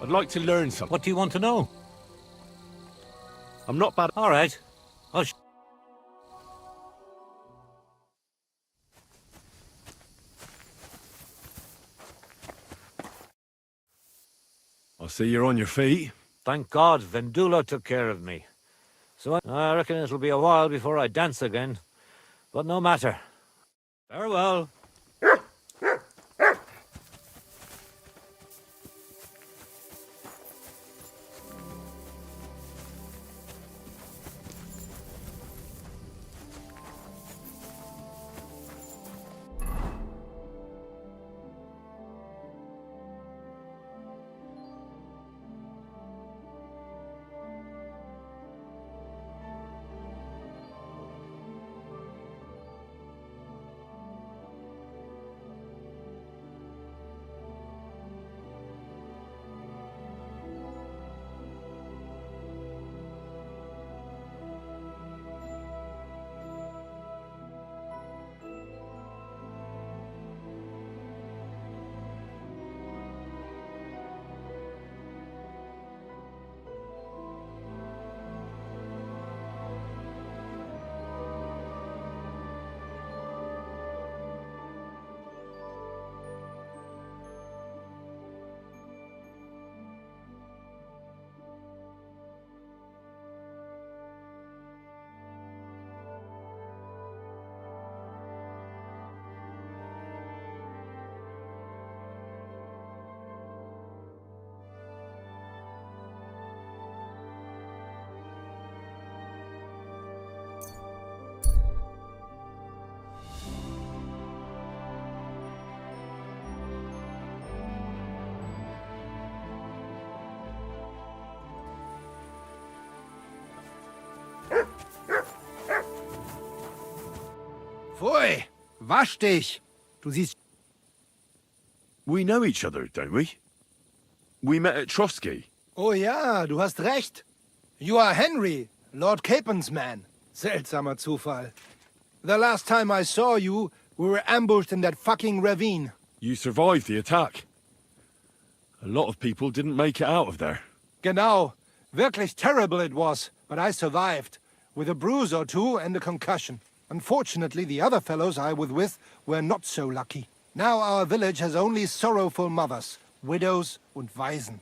I'd like to learn something. What do you want to know? I'm not bad... All right. I see you're on your feet. Thank God Vendula took care of me. So I reckon it'll be a while before I dance again. But no matter. Farewell. Pfui, wasch dich. Du siehst... We know each other, don't we? We met at Trotsky. Oh ja, du hast recht. You are Henry, Lord Capen's man. Seltsamer Zufall. The last time I saw you, we were ambushed in that fucking ravine. You survived the attack. A lot of people didn't make it out of there. Genau. Wirklich terrible it was, but I survived. With a bruise or two and a concussion. Unfortunately, the other fellows I was with were not so lucky. Now our village has only sorrowful mothers, widows und Waisen.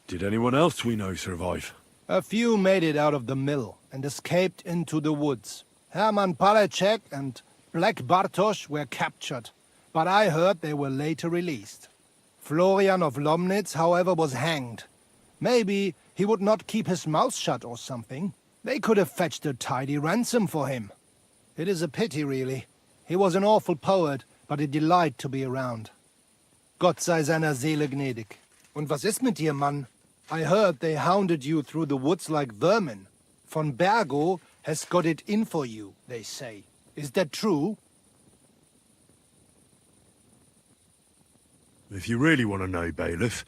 Did anyone else we know survive? A few made it out of the mill and escaped into the woods. Herman Palachek and Black Bartosz were captured, but I heard they were later released. Florian of Lomnitz, however, was hanged. Maybe he would not keep his mouth shut or something. They could have fetched a tidy ransom for him. It is a pity, really. He was an awful poet, but a delight to be around. Gott sei seiner Seele gnädig. Und was ist mit dir, Mann? I heard they hounded you through the woods like vermin. Von Bergo has got it in for you, they say. Is that true? If you really want to know, Bailiff,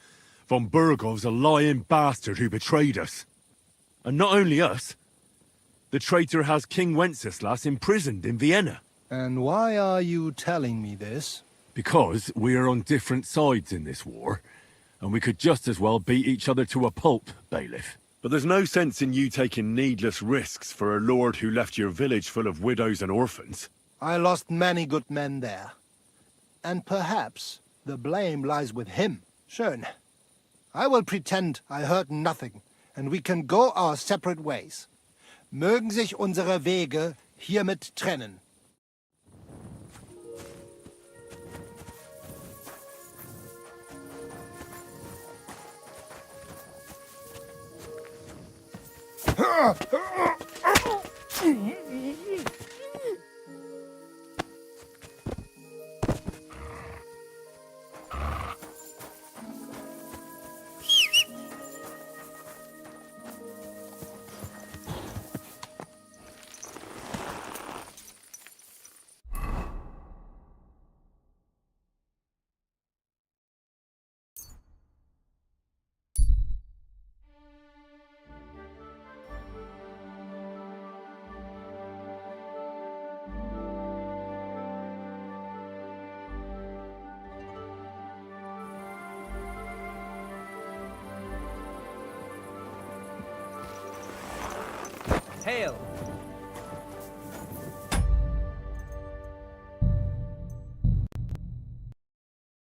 von Burgov's a lying bastard who betrayed us. And not only us. The traitor has King Wenceslas imprisoned in Vienna. And why are you telling me this? Because we are on different sides in this war. and we could just as well beat each other to a pulp, bailiff. But there's no sense in you taking needless risks for a lord who left your village full of widows and orphans. I lost many good men there. And perhaps the blame lies with him. Schön. I will pretend I heard nothing, and we can go our separate ways. Mögen sich unsere Wege hiermit trennen. Hail,